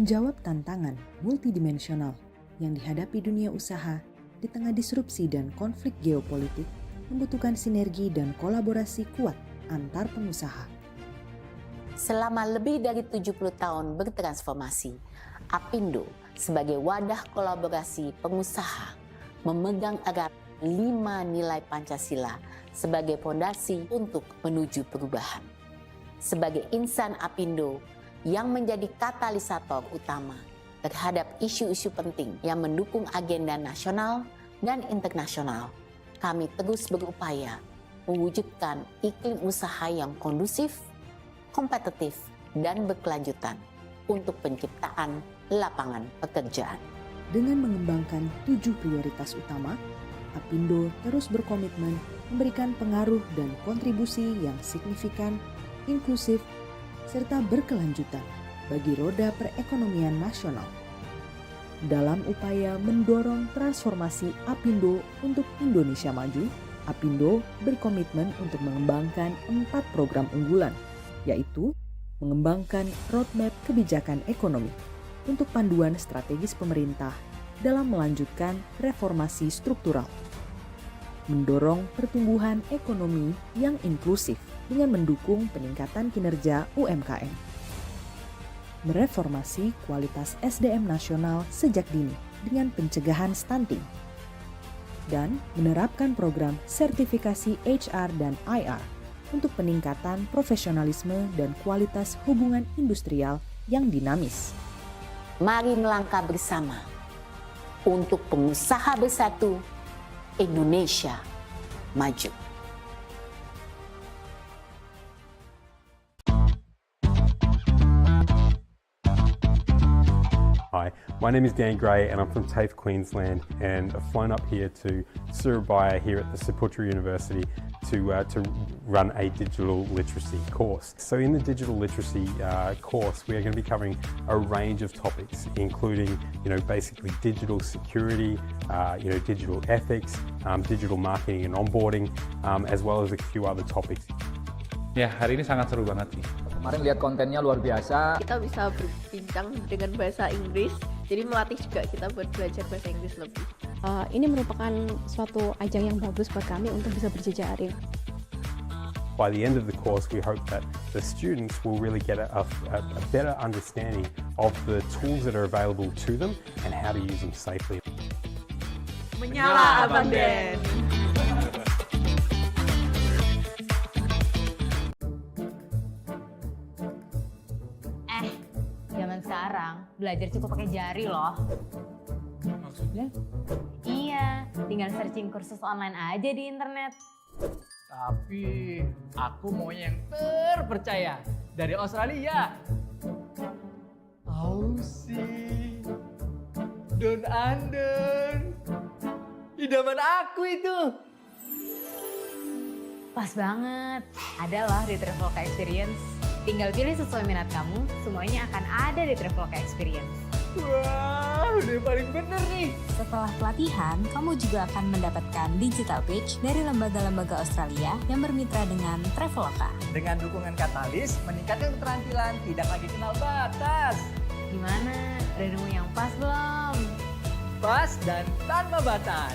menjawab tantangan multidimensional yang dihadapi dunia usaha di tengah disrupsi dan konflik geopolitik membutuhkan sinergi dan kolaborasi kuat antar pengusaha. Selama lebih dari 70 tahun bertransformasi, APINDO sebagai wadah kolaborasi pengusaha memegang erat 5 nilai Pancasila sebagai fondasi untuk menuju perubahan. Sebagai insan APINDO yang menjadi katalisator utama terhadap isu-isu penting yang mendukung agenda nasional dan internasional, kami terus berupaya mewujudkan iklim usaha yang kondusif, kompetitif, dan berkelanjutan untuk penciptaan lapangan pekerjaan. Dengan mengembangkan 7 prioritas utama, APINDO terus berkomitmen memberikan pengaruh dan kontribusi yang signifikan, inklusif, serta berkelanjutan bagi roda perekonomian nasional. Dalam upaya mendorong transformasi APINDO untuk Indonesia maju, APINDO berkomitmen untuk mengembangkan 4 program unggulan, yaitu mengembangkan roadmap kebijakan ekonomi untuk panduan strategis pemerintah dalam melanjutkan reformasi struktural, mendorong pertumbuhan ekonomi yang inklusif dengan mendukung peningkatan kinerja UMKM, mereformasi kualitas SDM nasional sejak dini dengan pencegahan stunting, dan menerapkan program sertifikasi HR dan IR untuk peningkatan profesionalisme dan kualitas hubungan industrial yang dinamis. Mari melangkah bersama untuk pengusaha bersatu Indonesia maju. Hi, my name is Dan Gray and I'm from TAFE Queensland, and I've flown up here to Surabaya here at the Saputra University to run a digital literacy course. So in the digital literacy course, we are going to be covering a range of topics, including basically digital security, digital ethics, digital marketing and onboarding, as well as a few other topics. Ya, hari ini sangat seru banget sih. Kemarin lihat kontennya luar biasa. Kita bisa berbincang dengan bahasa Inggris, jadi melatih juga kita buat belajar bahasa Inggris lebih. Ini merupakan suatu ajang yang bagus buat kami untuk bisa berjejaring. By the end of the course, we hope that the students will really get a better understanding of the tools that are available to them and how to use them safely. Menyala Abang Den! Zaman sekarang belajar cukup pakai jari loh. Maksudnya? Iya, tinggal searching kursus online aja di internet. Tapi aku maunya yang terpercaya dari Australia. Aussie, Down Under, idaman aku itu. Pas banget, ada loh di Traveloka Experience. Tinggal pilih sesuai minat kamu, semuanya akan ada di Traveloka Experience. Wah, udah paling bener nih. Setelah pelatihan, kamu juga akan mendapatkan digital page dari lembaga-lembaga Australia yang bermitra dengan Traveloka. Dengan dukungan Katalis, meningkatkan keterampilan tidak lagi kenal batas. Gimana? Udah nemu yang pas belum? Pas dan tanpa batas.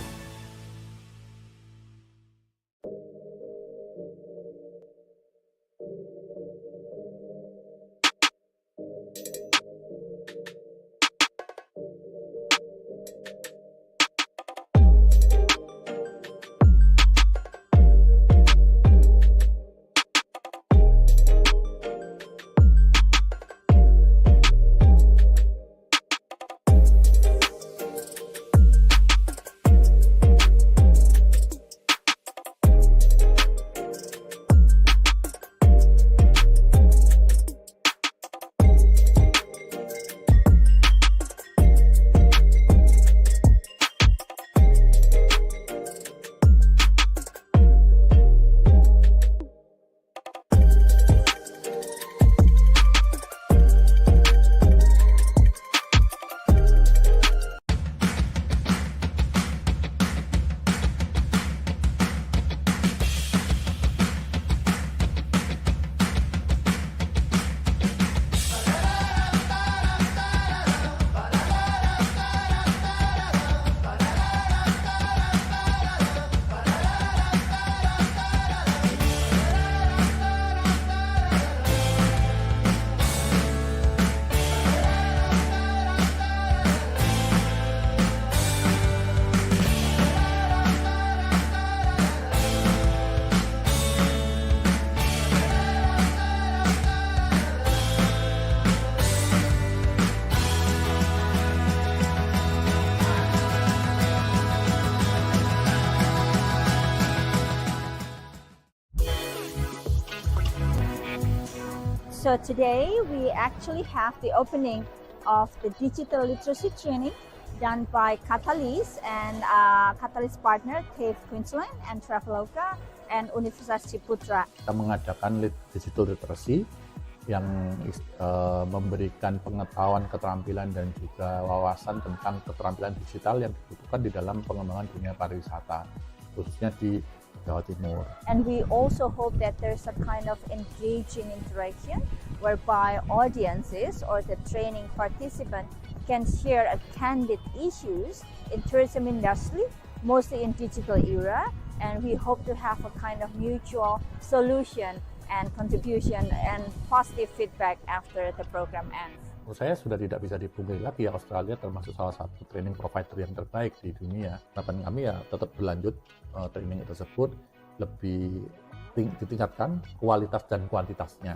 So today we actually have the opening of the digital literacy training done by Catalyst and Catalyst partner TAFE Queensland and Traveloka and Universitas Ciputra. Kita mengadakan digital literacy yang memberikan pengetahuan, keterampilan dan juga wawasan tentang keterampilan digital yang dibutuhkan di dalam pengembangan dunia pariwisata, khususnya di Jawa Timur. And we also hope that there's a kind of engaging interaction whereby audiences or the training participant can share a candid issues in tourism industry, mostly in digital era, and we hope to have a kind of mutual solution and contribution and positive feedback after the program ends. Menurut saya sudah tidak bisa dipungkiri lagi ya, Australia termasuk salah satu training provider yang terbaik di dunia. Harapan kami ya tetap berlanjut training tersebut, lebih ditingkatkan kualitas dan kuantitasnya.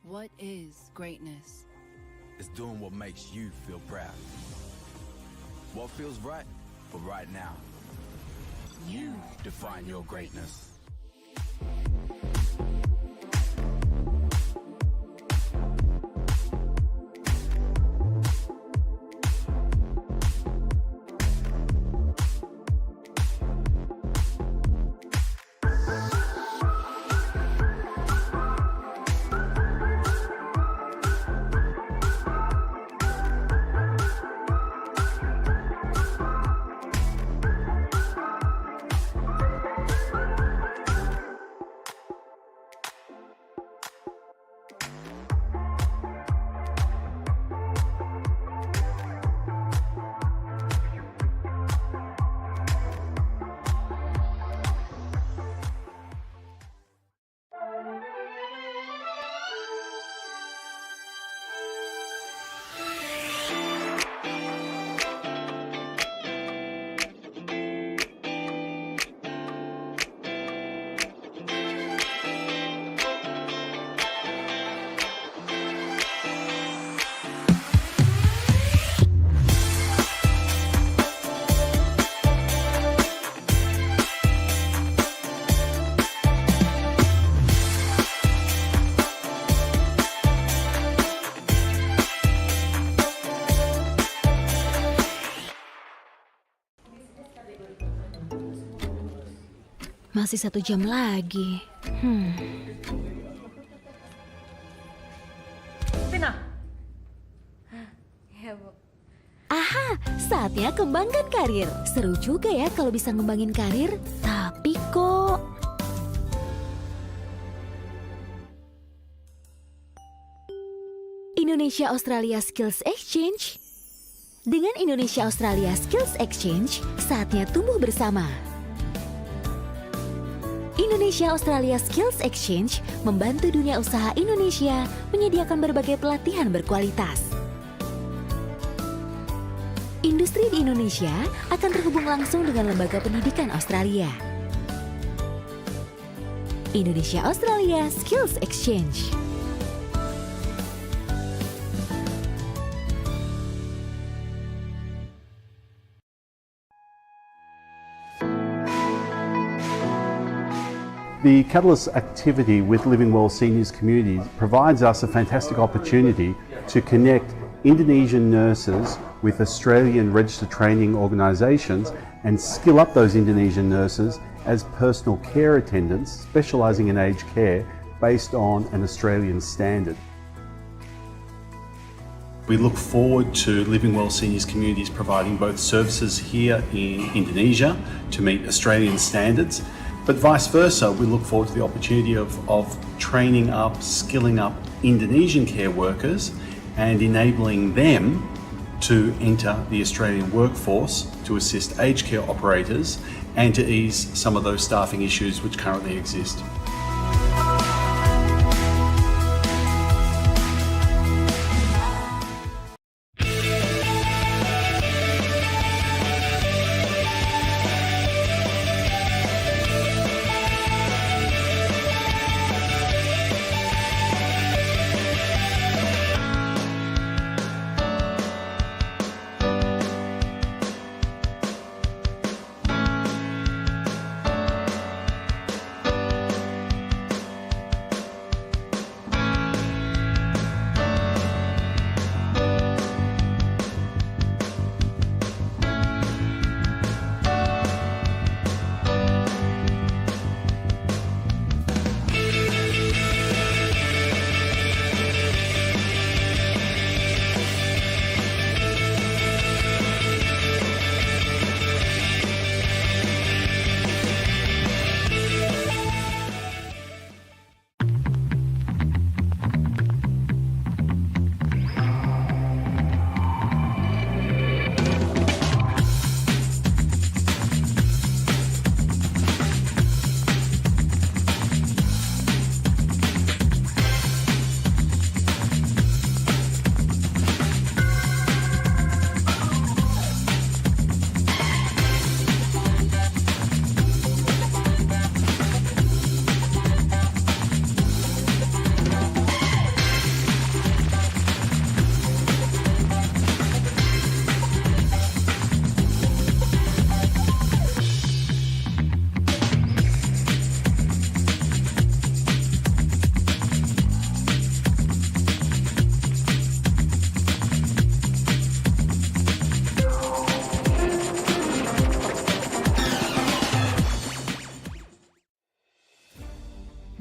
What is greatness? It's doing what makes you feel proud. What feels right for right now. You define your greatness. Masih 1 jam lagi. Tina. Ya, Bu. Aha, saatnya kembangkan karir. Seru juga ya kalau bisa ngembangin karir. Tapi kok... Indonesia Australia Skills Exchange. Dengan Indonesia Australia Skills Exchange, saatnya tumbuh bersama. Indonesia Australia Skills Exchange membantu dunia usaha Indonesia menyediakan berbagai pelatihan berkualitas. Industri di Indonesia akan terhubung langsung dengan lembaga pendidikan Australia. Indonesia Australia Skills Exchange. The Catalyst activity with Living Well Seniors Communities provides us a fantastic opportunity to connect Indonesian nurses with Australian registered training organisations and skill up those Indonesian nurses as personal care attendants specialising in aged care based on an Australian standard. We look forward to Living Well Seniors Communities providing both services here in Indonesia to meet Australian standards, but vice versa, we look forward to the opportunity of training up, skilling up Indonesian care workers and enabling them to enter the Australian workforce to assist aged care operators and to ease some of those staffing issues which currently exist.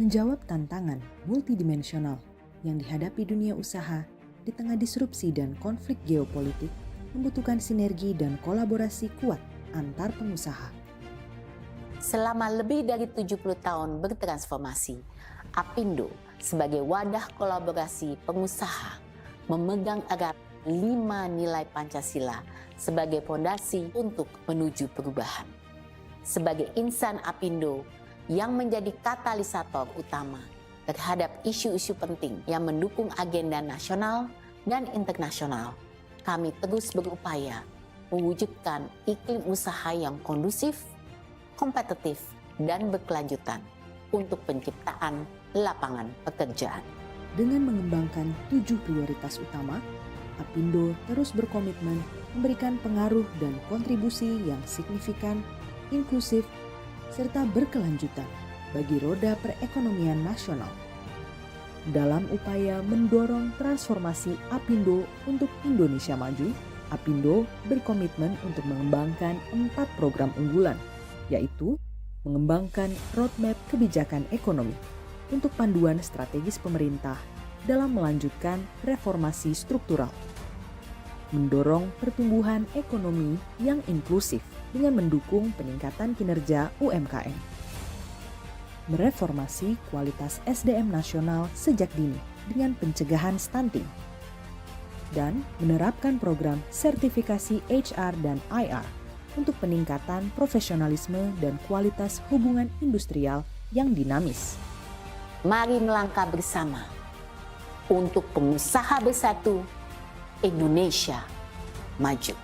menjawab tantangan multidimensional yang dihadapi dunia usaha di tengah disrupsi dan konflik geopolitik membutuhkan sinergi dan kolaborasi kuat antar pengusaha. Selama lebih dari 70 tahun bertransformasi, APINDO sebagai wadah kolaborasi pengusaha memegang erat 5 nilai Pancasila sebagai fondasi untuk menuju perubahan. Sebagai insan APINDO yang menjadi katalisator utama terhadap isu-isu penting yang mendukung agenda nasional dan internasional, kami terus berupaya mewujudkan iklim usaha yang kondusif, kompetitif, dan berkelanjutan untuk penciptaan lapangan pekerjaan. Dengan mengembangkan 7 prioritas utama, APINDO terus berkomitmen memberikan pengaruh dan kontribusi yang signifikan, inklusif, serta berkelanjutan bagi roda perekonomian nasional. Dalam upaya mendorong transformasi APINDO untuk Indonesia maju, APINDO berkomitmen untuk mengembangkan 4 program unggulan, yaitu mengembangkan roadmap kebijakan ekonomi untuk panduan strategis pemerintah dalam melanjutkan reformasi struktural, mendorong pertumbuhan ekonomi yang inklusif dengan mendukung peningkatan kinerja UMKM, mereformasi kualitas SDM nasional sejak dini dengan pencegahan stunting, dan menerapkan program sertifikasi HR dan IR untuk peningkatan profesionalisme dan kualitas hubungan industrial yang dinamis. Mari melangkah bersama untuk pengusaha bersatu Indonesia maju.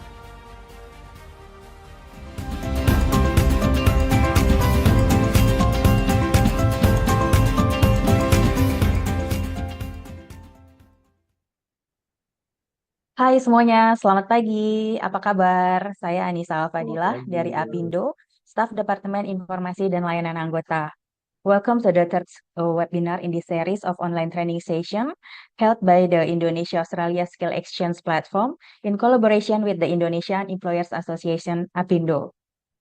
Hai semuanya, selamat pagi. Apa kabar? Saya Anissa Alfadilah dari APINDO, Staf Departemen Informasi dan Layanan Anggota. Welcome to the third webinar in this series of online training session held by the Indonesia-Australia Skill Exchange Platform in collaboration with the Indonesian Employers Association APINDO.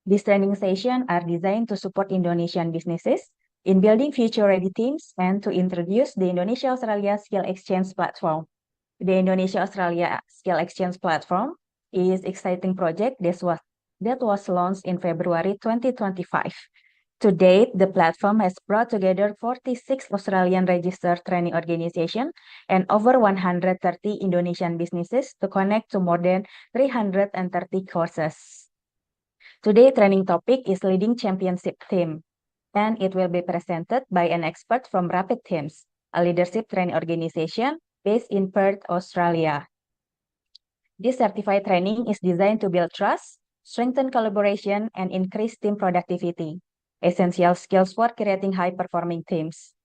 These training sessions are designed to support Indonesian businesses in building future-ready teams and to introduce the Indonesia-Australia Skill Exchange Platform. The Indonesia-Australia Skill Exchange Platform is an exciting project that was launched in February 2025. To date, the platform has brought together 46 Australian registered training organizations and over 130 Indonesian businesses to connect to more than 330 courses. Today's training topic is Leading Championship Team, and it will be presented by an expert from Rapid Teams, a leadership training organization based in Perth, Australia. This certified training is designed to build trust, strengthen collaboration, and increase team productivity, essential skills for creating high-performing teams.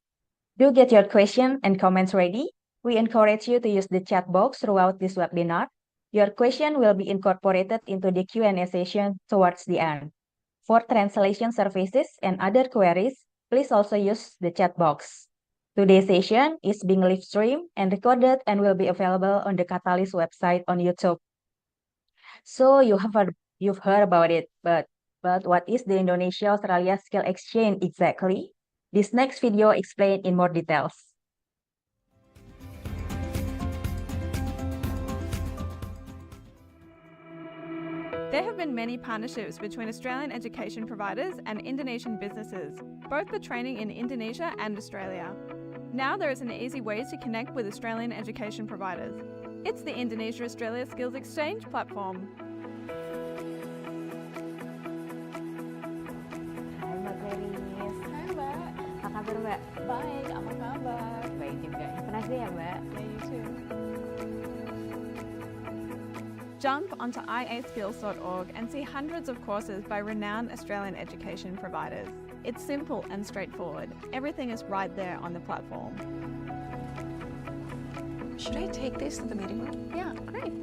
Do get your question and comments ready. We encourage you to use the chat box throughout this webinar. Your question will be incorporated into the Q&A session towards the end. For translation services and other queries, please also use the chat box. Today's session is being live streamed and recorded and will be available on the Catalyst website on YouTube. So you've heard about it, but what is the Indonesia-Australia Skill Exchange exactly? This next video explains in more details. There have been many partnerships between Australian education providers and Indonesian businesses, both for training in Indonesia and Australia. Now there is an easy way to connect with Australian education providers. It's the Indonesia-Australia Skills Exchange platform. Hai Mbak Gladys. Hai Mbak. Apa kabar Mbak? Baik, apa kabar? Baik juga. Have a nice day ya Mbak. Yeah, you too. Jump onto iaskills.org and see hundreds of courses by renowned Australian education providers. It's simple and straightforward. Everything is right there on the platform. Should I take this to the meeting room? Yeah, great.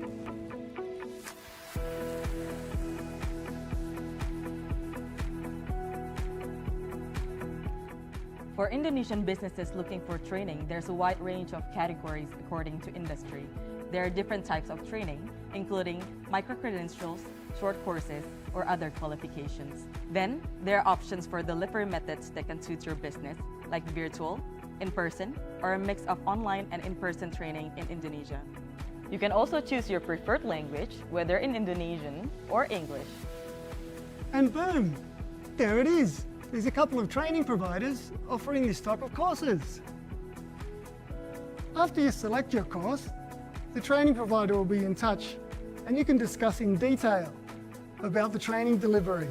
For Indonesian businesses looking for training, there's a wide range of categories according to industry. There are different types of training, including micro-credentials, short courses, or other qualifications. Then, there are options for delivery methods that can suit your business, like virtual, in-person, or a mix of online and in-person training in Indonesia. You can also choose your preferred language, whether in Indonesian or English. And boom, there it is. There's a couple of training providers offering this type of courses. After you select your course, the training provider will be in touch and you can discuss in detail about the training delivery.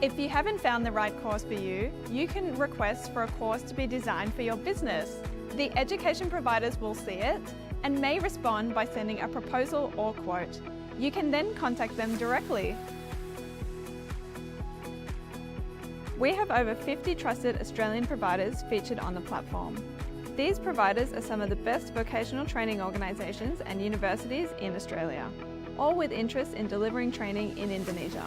If you haven't found the right course for you, you can request for a course to be designed for your business. The education providers will see it and may respond by sending a proposal or quote. You can then contact them directly. We have over 50 trusted Australian providers featured on the platform. These providers are some of the best vocational training organisations and universities in Australia, all with interest in delivering training in Indonesia.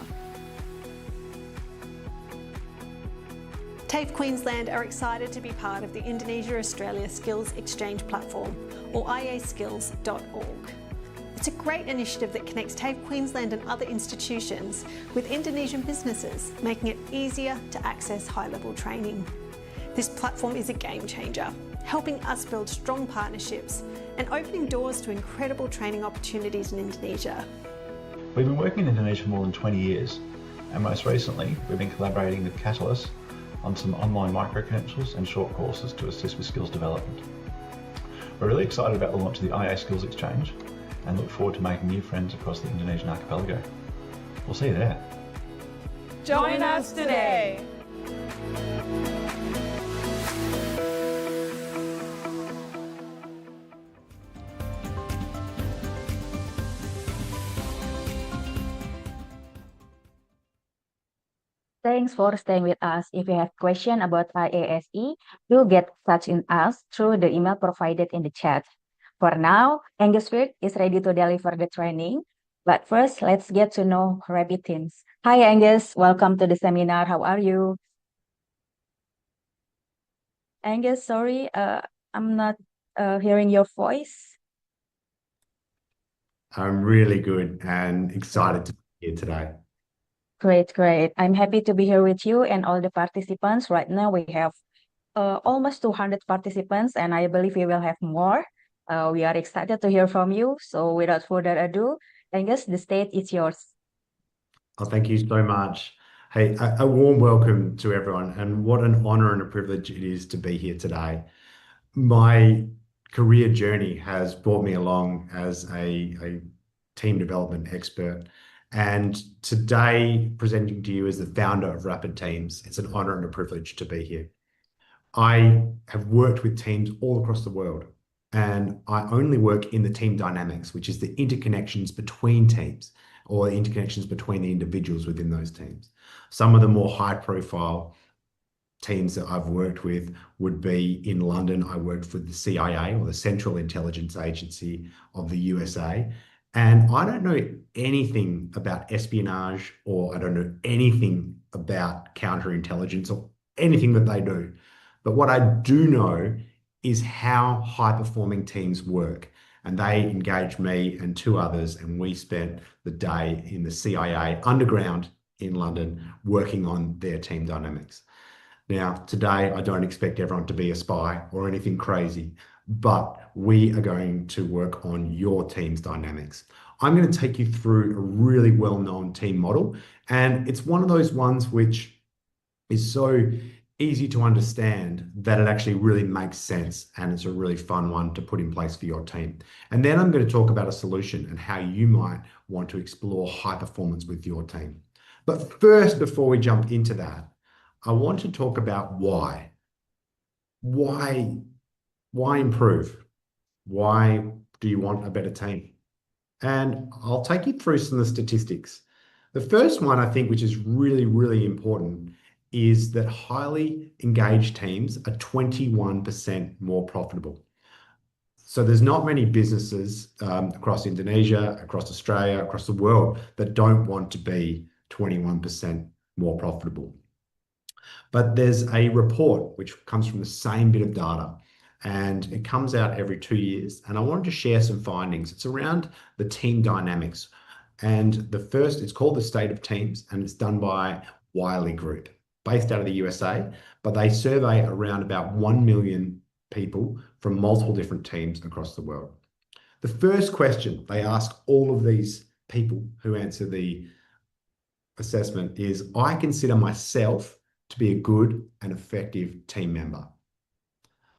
TAFE Queensland are excited to be part of the Indonesia-Australia Skills Exchange Platform, or iaskills.org. It's a great initiative that connects TAFE Queensland and other institutions with Indonesian businesses, making it easier to access high-level training. This platform is a game changer, helping us build strong partnerships and opening doors to incredible training opportunities in Indonesia. We've been working in Indonesia for more than 20 years, and most recently we've been collaborating with Catalyst on some online micro-credentials and short courses to assist with skills development. We're really excited about the launch of the IA Skills Exchange and look forward to making new friends across the Indonesian archipelago. We'll see you there. Join us today! Thanks for staying with us. If you have questions about IASE, do get in touch with us through the email provided in the chat. For now, Angus Wirth is ready to deliver the training. But first, let's get to know rabbit teams. Hi Angus, welcome to the seminar. How are you? Angus, sorry, I'm not hearing your voice. I'm really good and excited to be here today. Great, great. I'm happy to be here with you and all the participants. Right now we have almost 200 participants and I believe we will have more. We are excited to hear from you. So without further ado, Angus, the stage is yours. Oh, thank you so much. Hey, a warm welcome to everyone and what an honor and a privilege it is to be here today. My career journey has brought me along as a team development expert. And today, presenting to you as the founder of Rapid Teams, it's an honor and a privilege to be here. I have worked with teams all across the world, and I only work in the team dynamics, which is the interconnections between teams or the interconnections between the individuals within those teams. Some of the more high-profile teams that I've worked with would be in London. I worked with the CIA, or the Central Intelligence Agency of the USA. And I don't know anything about espionage, or I don't know anything about counterintelligence or anything that they do. But what I do know is how high-performing teams work. And they engaged me and two others, and we spent the day in the CIA underground in London working on their team dynamics. Now, today, I don't expect everyone to be a spy or anything crazy, but we are going to work on your team's dynamics. I'm going to take you through a really well-known team model, and it's one of those ones which is so easy to understand that it actually really makes sense, and it's a really fun one to put in place for your team. And then I'm going to talk about a solution and how you might want to explore high performance with your team. But first, before we jump into that, I want to talk about why. Why improve? Why do you want a better team? And I'll take you through some of the statistics. The first one, I think, which is really, really important, is that highly engaged teams are 21% more profitable. So there's not many businesses across Indonesia, across Australia, across the world that don't want to be 21% more profitable. But there's a report which comes from the same bit of data, and it comes out every 2 years. And I wanted to share some findings. It's around the team dynamics And it's called the State of Teams, and it's done by Wiley Group, based out of the USA, but they survey around about 1 million people from multiple different teams across the world. The first question they ask all of these people who answer the assessment is, I consider myself to be a good and effective team member.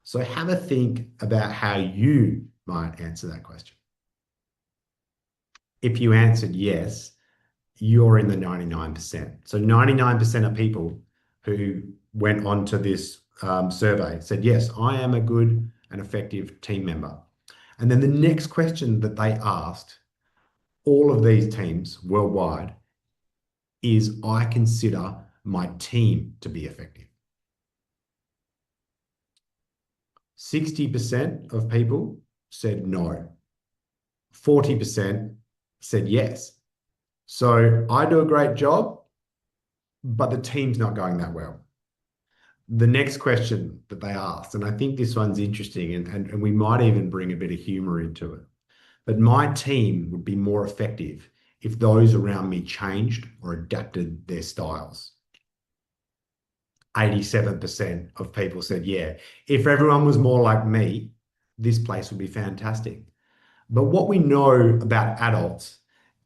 So have a think about how you might answer that question. If you answered yes, you're in the 99%. So 99% of people who went on to this survey said, yes, I am a good and effective team member. And then the next question that they asked all of these teams worldwide is, I consider my team to be effective. 60% of people said no. 40% said yes. So I do a great job, but the team's not going that well. The next question that they asked, and I think this one's interesting, and we might even bring a bit of humor into it, but my team would be more effective if those around me changed or adapted their styles. 87% of people said, yeah, if everyone was more like me, this place would be fantastic. But what we know about adults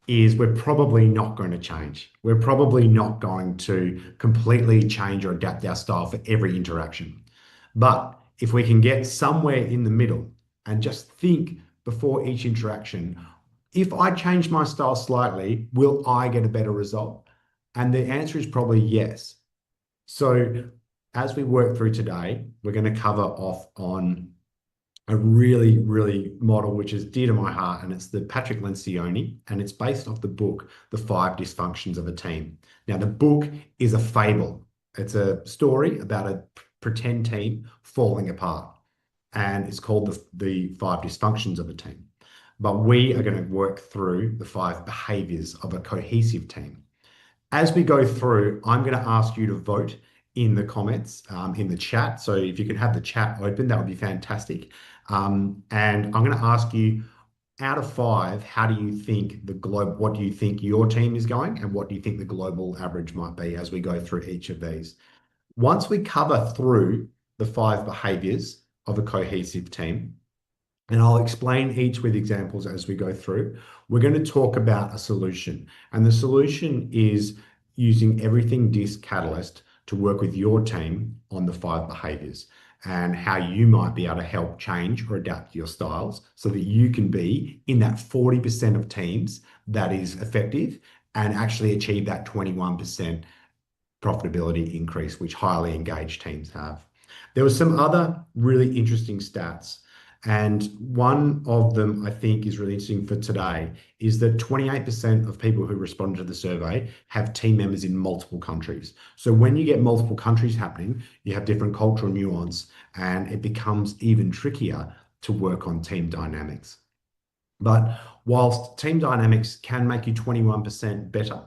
is we're probably not going to change. We're probably not going to completely change or adapt our style for every interaction. But if we can get somewhere in the middle and just think before each interaction, if I change my style slightly, will I get a better result? And the answer is probably yes. So as we work through today, we're going to cover off on a really, really model which is dear to my heart, and it's the Patrick Lencioni, and it's based off the book, The 5 Dysfunctions of a Team. Now, the book is a fable. It's a story about a pretend team falling apart, and it's called the 5 Dysfunctions of a Team. But we are going to work through the 5 behaviors of a cohesive team. As we go through, I'm going to ask you to vote in the comments, in the chat. So if you could have the chat open, that would be fantastic. And I'm going to ask you, out of 5, how do you think what do you think your team is going, and what do you think the global average might be as we go through each of these? Once we cover through the 5 behaviors of a cohesive team, and I'll explain each with examples as we go through, we're going to talk about a solution. And the solution is using Everything Disc Catalyst to work with your team on the 5 behaviors and how you might be able to help change or adapt your styles so that you can be in that 40% of teams that is effective and actually achieve that 21% profitability increase, which highly engaged teams have. There were some other really interesting stats, and one of them I think is really interesting for today is that 28% of people who responded to the survey have team members in multiple countries. So when you get multiple countries happening, you have different cultural nuance, and it becomes even trickier to work on team dynamics. But whilst team dynamics can make you 21% better,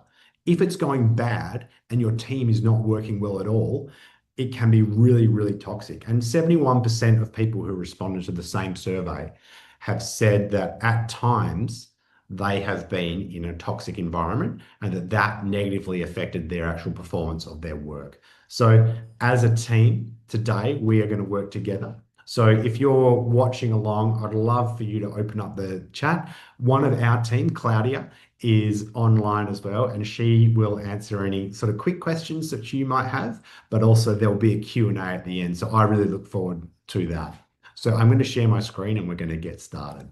if it's going bad and your team is not working well at all, it can be really, really toxic. And 71% of people who responded to the same survey have said that at times they have been in a toxic environment and that negatively affected their actual performance of their work. So as a team, today we are going to work together. So if you're watching along, I'd love for you to open up the chat. One of our team, Claudia, is online as well, and she will answer any sort of quick questions that you might have, but also there'll be a Q&A at the end. So I really look forward to that. So I'm going to share my screen and we're going to get started.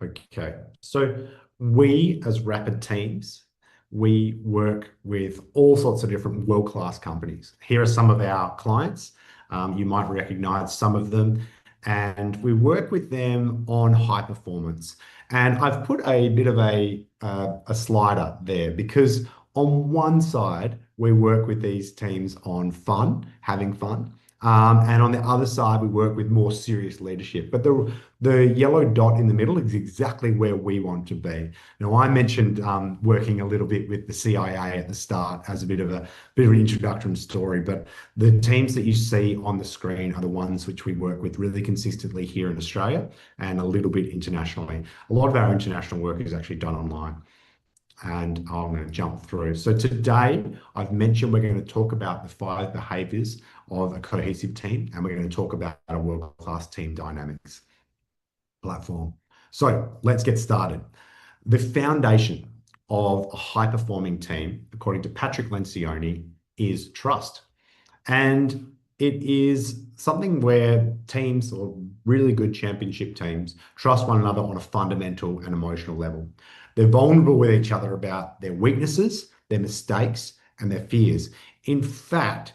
Okay, so we as Rapid Teams, we work with all sorts of different world-class companies. Here are some of our clients. You might recognize some of them, and we work with them on high performance. And I've put a bit of a slider there because on one side, we work with these teams on fun, having fun, And on the other side, we work with more serious leadership. But the yellow dot in the middle is exactly where we want to be. Now, I mentioned working a little bit with the CIA at the start as a bit of an introduction story, but the teams that you see on the screen are the ones which we work with really consistently here in Australia and a little bit internationally. A lot of our international work is actually done online. And I'm going to jump through. So today, I've mentioned we're going to talk about the 5 behaviours of a cohesive team, and we're going to talk about a world-class team dynamics platform. So let's get started. The foundation of a high-performing team, according to Patrick Lencioni, is trust. And it is something where teams, or really good championship teams, trust one another on a fundamental and emotional level. They're vulnerable with each other about their weaknesses, their mistakes, and their fears. In fact,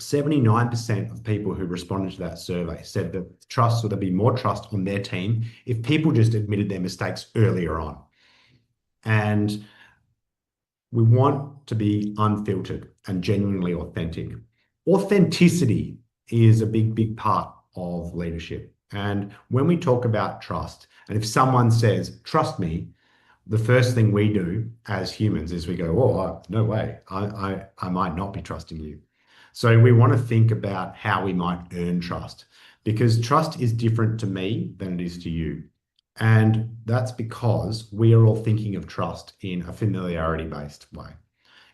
79% of people who responded to that survey said that trust, or there'd be more trust on their team if people just admitted their mistakes earlier on. And we want to be unfiltered and genuinely authentic. Authenticity is a big part of leadership. And when we talk about trust, and if someone says, trust me, the first thing we do as humans is we go, oh, no way, I might not be trusting you. So we want to think about how we might earn trust, because trust is different to me than it is to you. And that's because we are all thinking of trust in a familiarity-based way.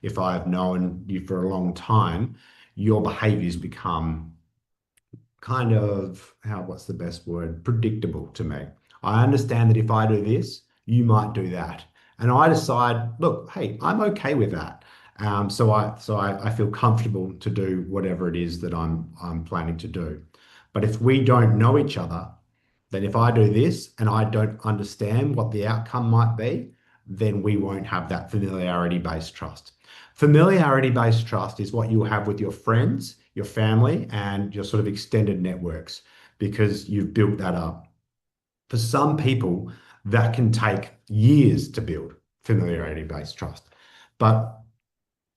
If I've known you for a long time, your behaviors become kind of, what's the best word? Predictable to me. I understand that if I do this, you might do that. And I decide, look, hey, I'm okay with that. So I feel comfortable to do whatever it is that I'm planning to do. But if we don't know each other, then if I do this and I don't understand what the outcome might be, then we won't have that familiarity-based trust. Familiarity-based trust is what you'll have with your friends, your family, and your sort of extended networks, because you've built that up. For some people, that can take years to build familiarity-based trust. But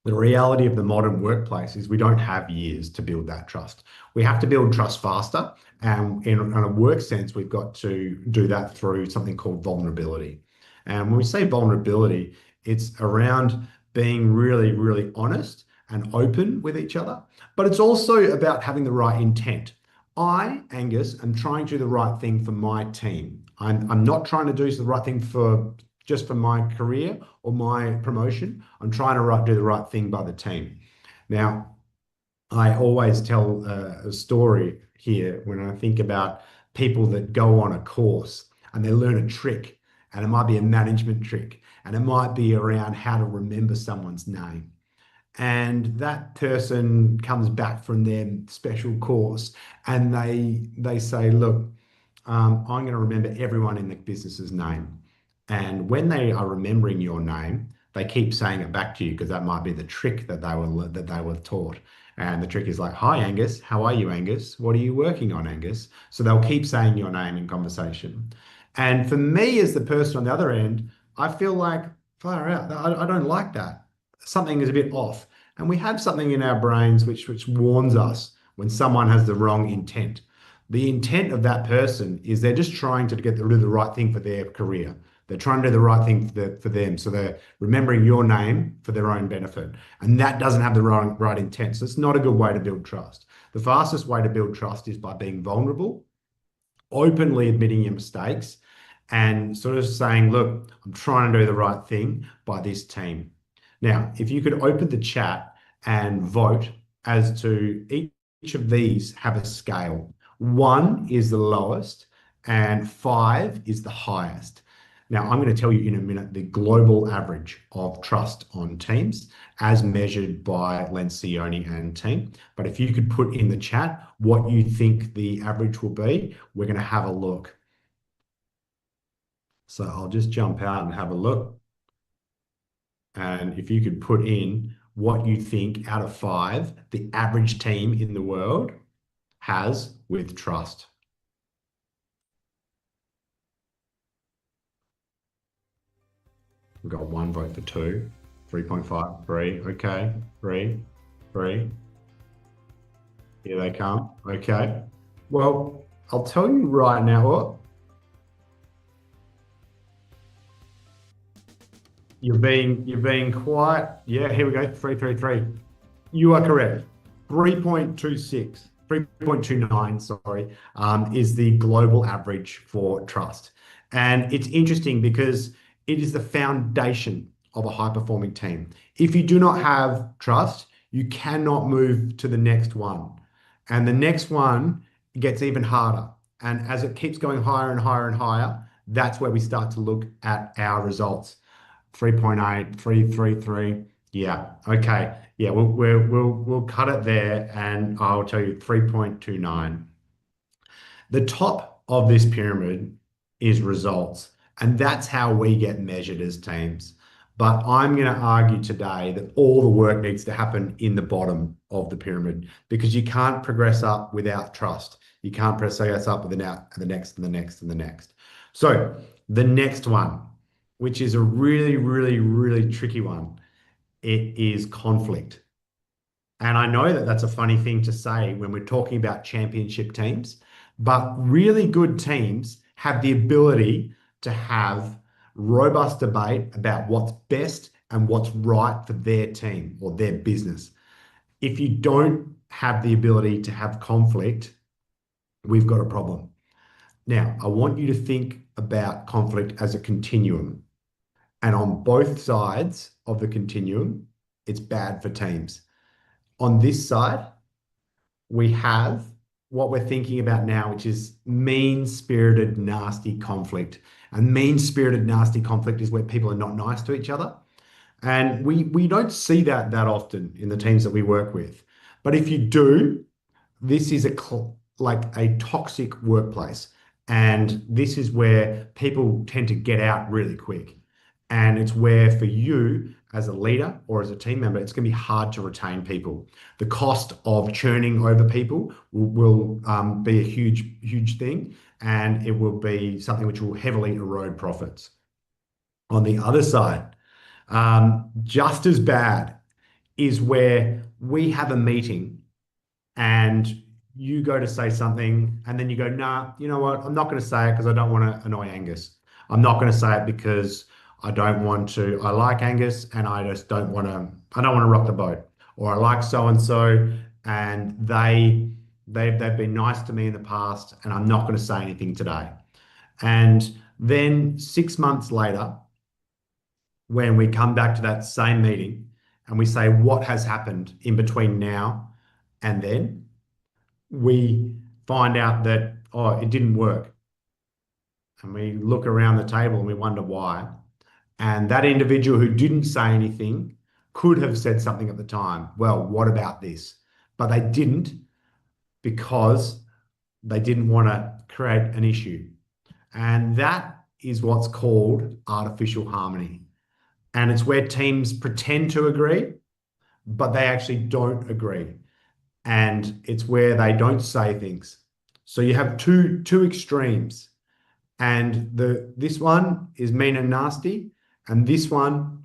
the reality of the modern workplace is we don't have years to build that trust. We have to build trust faster. And in a work sense, we've got to do that through something called vulnerability. And when we say vulnerability, it's around being really honest and open with each other. But it's also about having the right intent. I, Angus, am trying to do the right thing for my team. I'm not trying to do the right thing just for my career or my promotion. I'm trying to do the right thing by the team. Now, I always tell a story here when I think about people that go on a course and they learn a trick, and it might be a management trick, and it might be around how to remember someone's name. And that person comes back from their special course and they say, look, I'm going to remember everyone in the business's name. And when they are remembering your name, they keep saying it back to you, because that might be the trick that they were taught. And the trick is like, hi, Angus. How are you, Angus? What are you working on, Angus? So they'll keep saying your name in conversation. And for me, as the person on the other end, I feel like, far out, I don't like that. Something is a bit off. And we have something in our brains which warns us when someone has the wrong intent. The intent of that person is they're just trying to do the right thing for their career. They're trying to do the right thing for them. So they're remembering your name for their own benefit. And that doesn't have the right intent. So it's not a good way to build trust. The fastest way to build trust is by being vulnerable, openly admitting your mistakes, and sort of saying, look, I'm trying to do the right thing by this team. Now, if you could open the chat and vote as to each of these have a scale. 1 is the lowest and 5 is the highest. Now, I'm going to tell you in a minute the global average of trust on teams as measured by Lencioni and team. But if you could put in the chat what you think the average will be, we're going to have a look. So I'll just jump out and have a look. And if you could put in what you think out of 5 the average team in the world has with trust. We've got 1 vote for 2, 3.5, 3, okay, 3, Here they come. Okay. Well, I'll tell you right now what. You're being quite, yeah, here we go. 333. You are correct. 3.26, 3.29, sorry, is the global average for trust. And it's interesting because it is the foundation of a high-performing team. If you do not have trust, you cannot move to the next one. And the next one gets even harder. And as it keeps going higher and higher and higher, that's where we start to look at our results. 3.8, 333. Yeah. Okay. Yeah. We'll cut it there, and I'll tell you 3.29. The top of this pyramid is results, and that's how we get measured as teams. But I'm going to argue today that all the work needs to happen in the bottom of the pyramid because you can't progress up without trust. You can't progress up without the next and the next and the next. So the next one, which is a really, really, really tricky one, it is conflict. And I know that that's a funny thing to say when we're talking about championship teams, but really good teams have the ability to have robust debate about what's best and what's right for their team or their business. If you don't have the ability to have conflict, we've got a problem. Now, I want you to think about conflict as a continuum. And on both sides of the continuum, it's bad for teams. On this side, we have what we're thinking about now, which is mean-spirited, nasty conflict. And mean-spirited, nasty conflict is where people are not nice to each other. And we don't see that often in the teams that we work with. But if you do, this is like a toxic workplace. And this is where people tend to get out really quick. And it's where for you as a leader or as a team member, it's going to be hard to retain people. The cost of churning over people will be a huge, huge thing, and it will be something which will heavily erode profits. On the other side, just as bad is where we have a meeting and you go to say something and then you go, nah, you know what? I'm not going to say it because I don't want to annoy Angus. I'm not going to say it because I don't want to, I like Angus and I just don't want to, I don't want to rock the boat. Or I like so-and-so and they've been nice to me in the past and I'm not going to say anything today. And then 6 months later, when we come back to that same meeting and we say what has happened in between now and then, we find out that, oh, it didn't work. And we look around the table and we wonder why. And that individual who didn't say anything could have said something at the time. Well, what about this? But they didn't because they didn't want to create an issue. And that is what's called artificial harmony. And it's where teams pretend to agree, but they actually don't agree. And it's where they don't say things. So you have two extremes. And this one is mean and nasty. And this one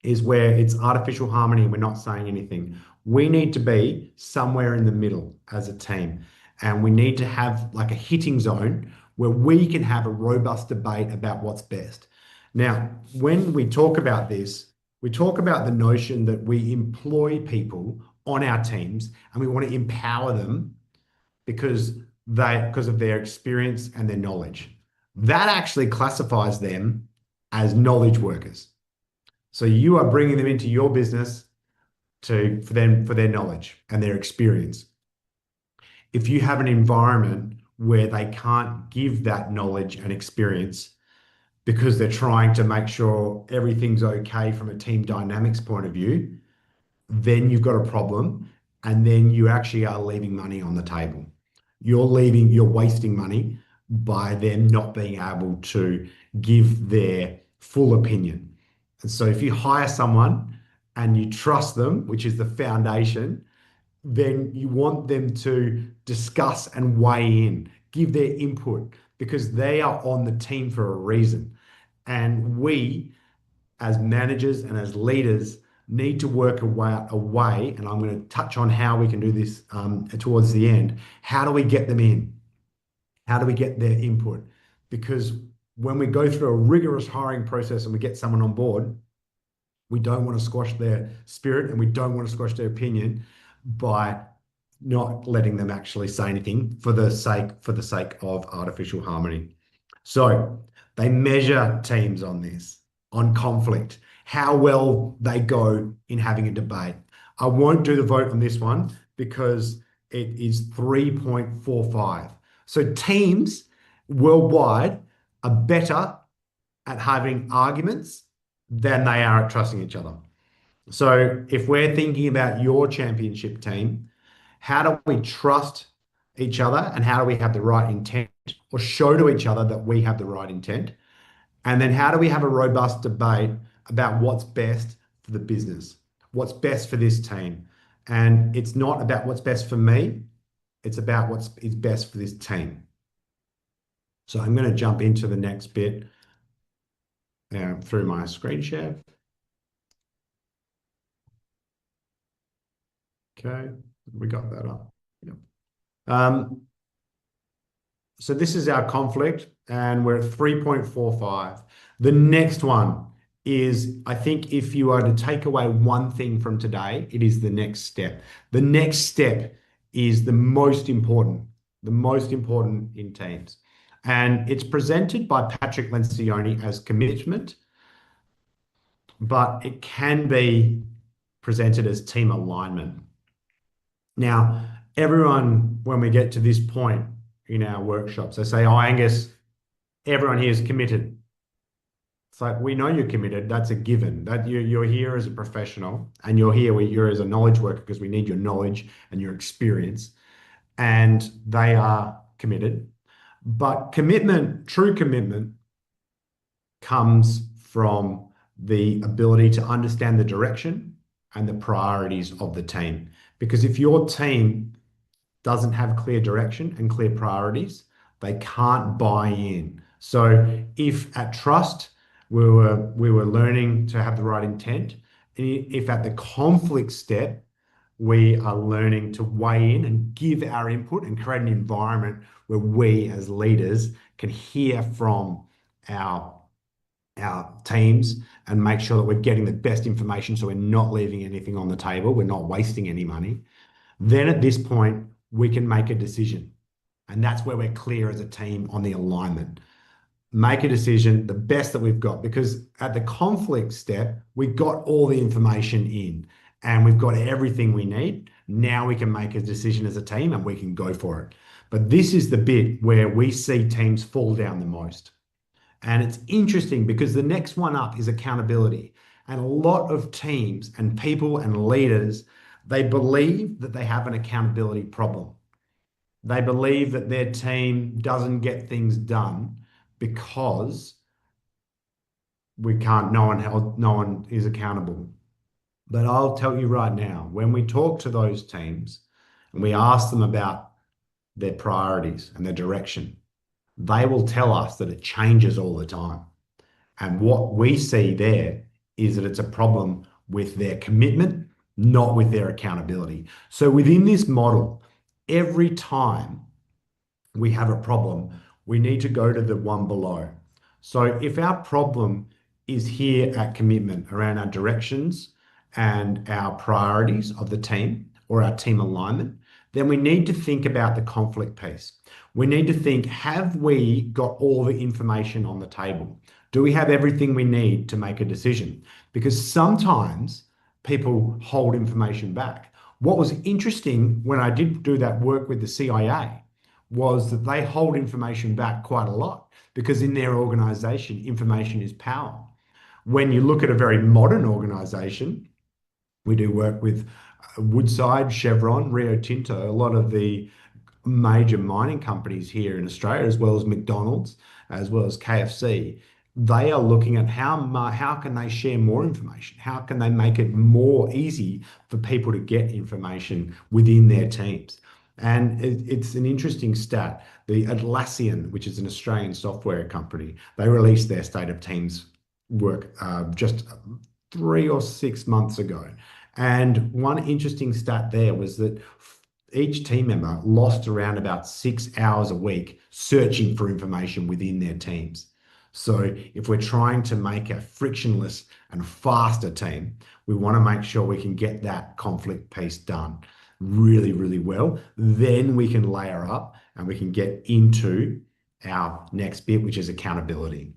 is where it's artificial harmony and we're not saying anything. We need to be somewhere in the middle as a team. And we need to have like a hitting zone where we can have a robust debate about what's best. Now, when we talk about this, we talk about the notion that we employ people on our teams and we want to empower them because of their experience and their knowledge. That actually classifies them as knowledge workers. So you are bringing them into your business for their knowledge and their experience. If you have an environment where they can't give that knowledge and experience because they're trying to make sure everything's okay from a team dynamics point of view, then you've got a problem, and then you actually are leaving money on the table. You're wasting money by them not being able to give their full opinion. And so if you hire someone and you trust them, which is the foundation, then you want them to discuss and weigh in, give their input, because they are on the team for a reason. And we, as managers and as leaders, need to work a way, and I'm going to touch on how we can do this towards the end. How do we get them in? How do we get their input? Because when we go through a rigorous hiring process and we get someone on board, we don't want to squash their spirit and we don't want to squash their opinion by not letting them actually say anything for the sake of artificial harmony. So they measure teams on this, on conflict, how well they go in having a debate. I won't do the vote on this one because it is 3.45. So teams worldwide are better at having arguments than they are at trusting each other. So if we're thinking about your championship team, how do we trust each other and how do we have the right intent or show to each other that we have the right intent? And then how do we have a robust debate about what's best for the business, what's best for this team? And it's not about what's best for me, it's about what's best for this team. So I'm going to jump into the next bit through my screen share. Okay, we got that up. Yep. So this is our conflict, and we're at 3.45. The next one is, I think if you are to take away one thing from today, it is the next step. The next step is the most important in teams. And it's presented by Patrick Lencioni as commitment, but it can be presented as team alignment. Now, everyone, when we get to this point in our workshops, they say, "Oh, Angus, everyone here is committed." It's like, we know you're committed. That's a given. That you're here as a professional and you're as a knowledge worker because we need your knowledge and your experience. And they are committed. But commitment, true commitment, comes from the ability to understand the direction and the priorities of the team. Because if your team doesn't have clear direction and clear priorities, they can't buy in. So if at trust we were learning to have the right intent, if at the conflict step we are learning to weigh in and give our input and create an environment where we as leaders can hear from our teams and make sure that we're getting the best information so we're not leaving anything on the table, we're not wasting any money, then at this point we can make a decision. And that's where we're clear as a team on the alignment. Make a decision, the best that we've got, because at the conflict step, we got all the information in and we've got everything we need. Now we can make a decision as a team and we can go for it. But this is the bit where we see teams fall down the most. And it's interesting because the next one up is accountability. And a lot of teams and people and leaders, they believe that they have an accountability problem. They believe that their team doesn't get things done because no one is accountable. But I'll tell you right now, when we talk to those teams and we ask them about their priorities and their direction, they will tell us that it changes all the time. And what we see there is that it's a problem with their commitment, not with their accountability. So within this model, every time we have a problem, we need to go to the one below. So if our problem is here at commitment around our directions and our priorities of the team or our team alignment, then we need to think about the conflict piece. We need to think, have we got all the information on the table? Do we have everything we need to make a decision? Because sometimes people hold information back. What was interesting when I did do that work with the CIA was that they hold information back quite a lot because in their organization, information is power. When you look at a very modern organization, we do work with Woodside, Chevron, Rio Tinto, a lot of the major mining companies here in Australia, as well as McDonald's, as well as KFC. They are looking at how can they share more information? How can they make it more easy for people to get information within their teams? And it's an interesting stat. The Atlassian, which is an Australian software company, they released their State of Teams work just 3 or 6 months ago. And one interesting stat there was that each team member lost around about 6 hours a week searching for information within their teams. So if we're trying to make a frictionless and faster team, we want to make sure we can get that conflict piece done really, really well. Then we can layer up and we can get into our next bit, which is accountability.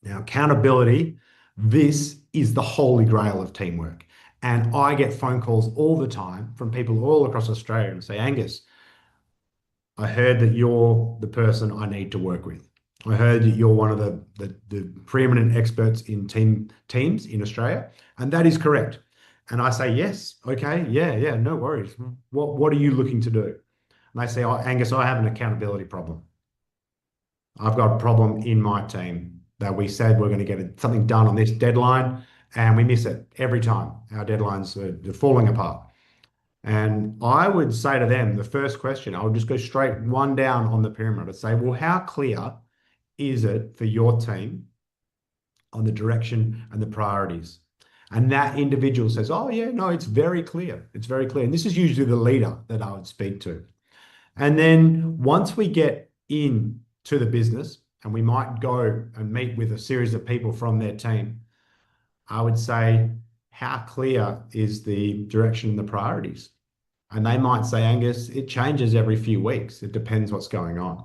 Now, accountability, this is the holy grail of teamwork. And I get phone calls all the time from people all across Australia and say, Angus, I heard that you're the person I need to work with. I heard that you're one of the preeminent experts in teams in Australia, and that is correct. And I say, yes, okay, yeah, no worries. What are you looking to do? And they say, oh, Angus, I have an accountability problem. I've got a problem in my team that we said we're going to get something done on this deadline, and we miss it every time. Our deadlines are falling apart. And I would say to them, the first question, I would just go straight one down on the pyramid. I'd say, well, how clear is it for your team on the direction and the priorities? And that individual says, oh, yeah, no, it's very clear. It's very clear. And this is usually the leader that I would speak to. And then once we get in to the business, and we might go and meet with a series of people from their team, I would say, how clear is the direction and the priorities? And they might say, Angus, it changes every few weeks. It depends what's going on.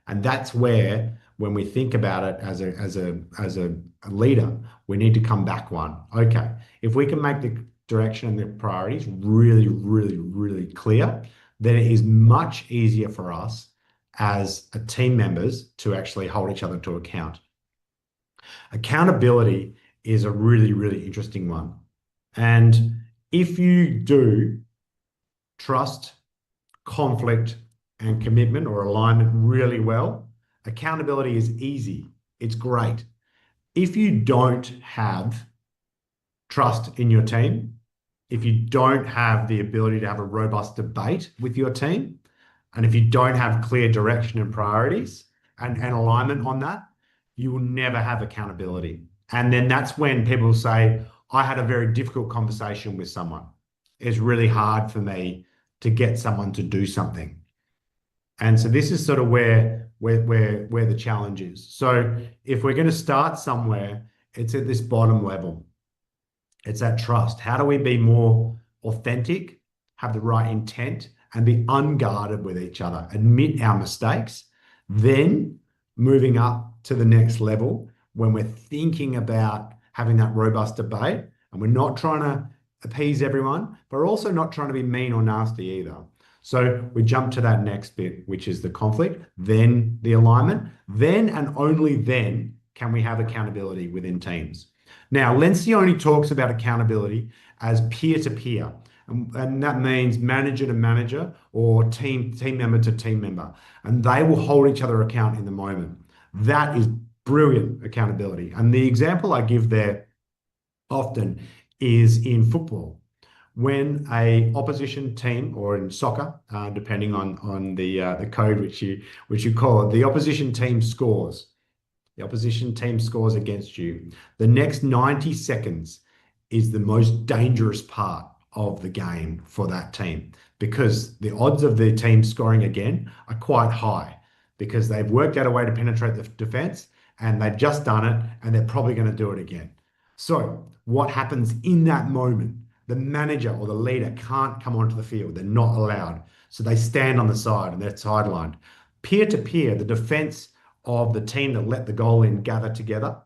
And that's where, when we think about it as a leader, we need to come back one. Okay, if we can make the direction and the priorities really, really, really clear, then it is much easier for us as a team members to actually hold each other to account. Accountability is a really, really interesting one. And if you do trust, conflict, and commitment or alignment really well, accountability is easy. It's great. If you don't have trust in your team, if you don't have the ability to have a robust debate with your team, and if you don't have clear direction and priorities and alignment on that, you will never have accountability. And then that's when people say, I had a very difficult conversation with someone. It's really hard for me to get someone to do something. And so this is sort of where the challenge is. So if we're going to start somewhere, it's at this bottom level. It's that trust. How do we be more authentic, have the right intent, and be unguarded with each other, admit our mistakes, then moving up to the next level when we're thinking about having that robust debate, and we're not trying to appease everyone, but we're also not trying to be mean or nasty either. So we jump to that next bit, which is the conflict, then the alignment, then and only then can we have accountability within teams. Now, Lencioni talks about accountability as peer-to-peer, and that means manager to manager or team member to team member, and they will hold each other account in the moment. That is brilliant accountability. And the example I give there often is in football. When a opposition team, or in soccer, depending on the code which you call it, the opposition team scores. The opposition team scores against you. The next 90 seconds is the most dangerous part of the game for that team, because the odds of the team scoring again are quite high, because they've worked out a way to penetrate the defense and they've just done it, and they're probably going to do it again. So what happens in that moment? The manager or the leader can't come onto the field. They're not allowed. So they stand on the side and they're sidelined. Peer to peer, the defense of the team that let the goal in gather together,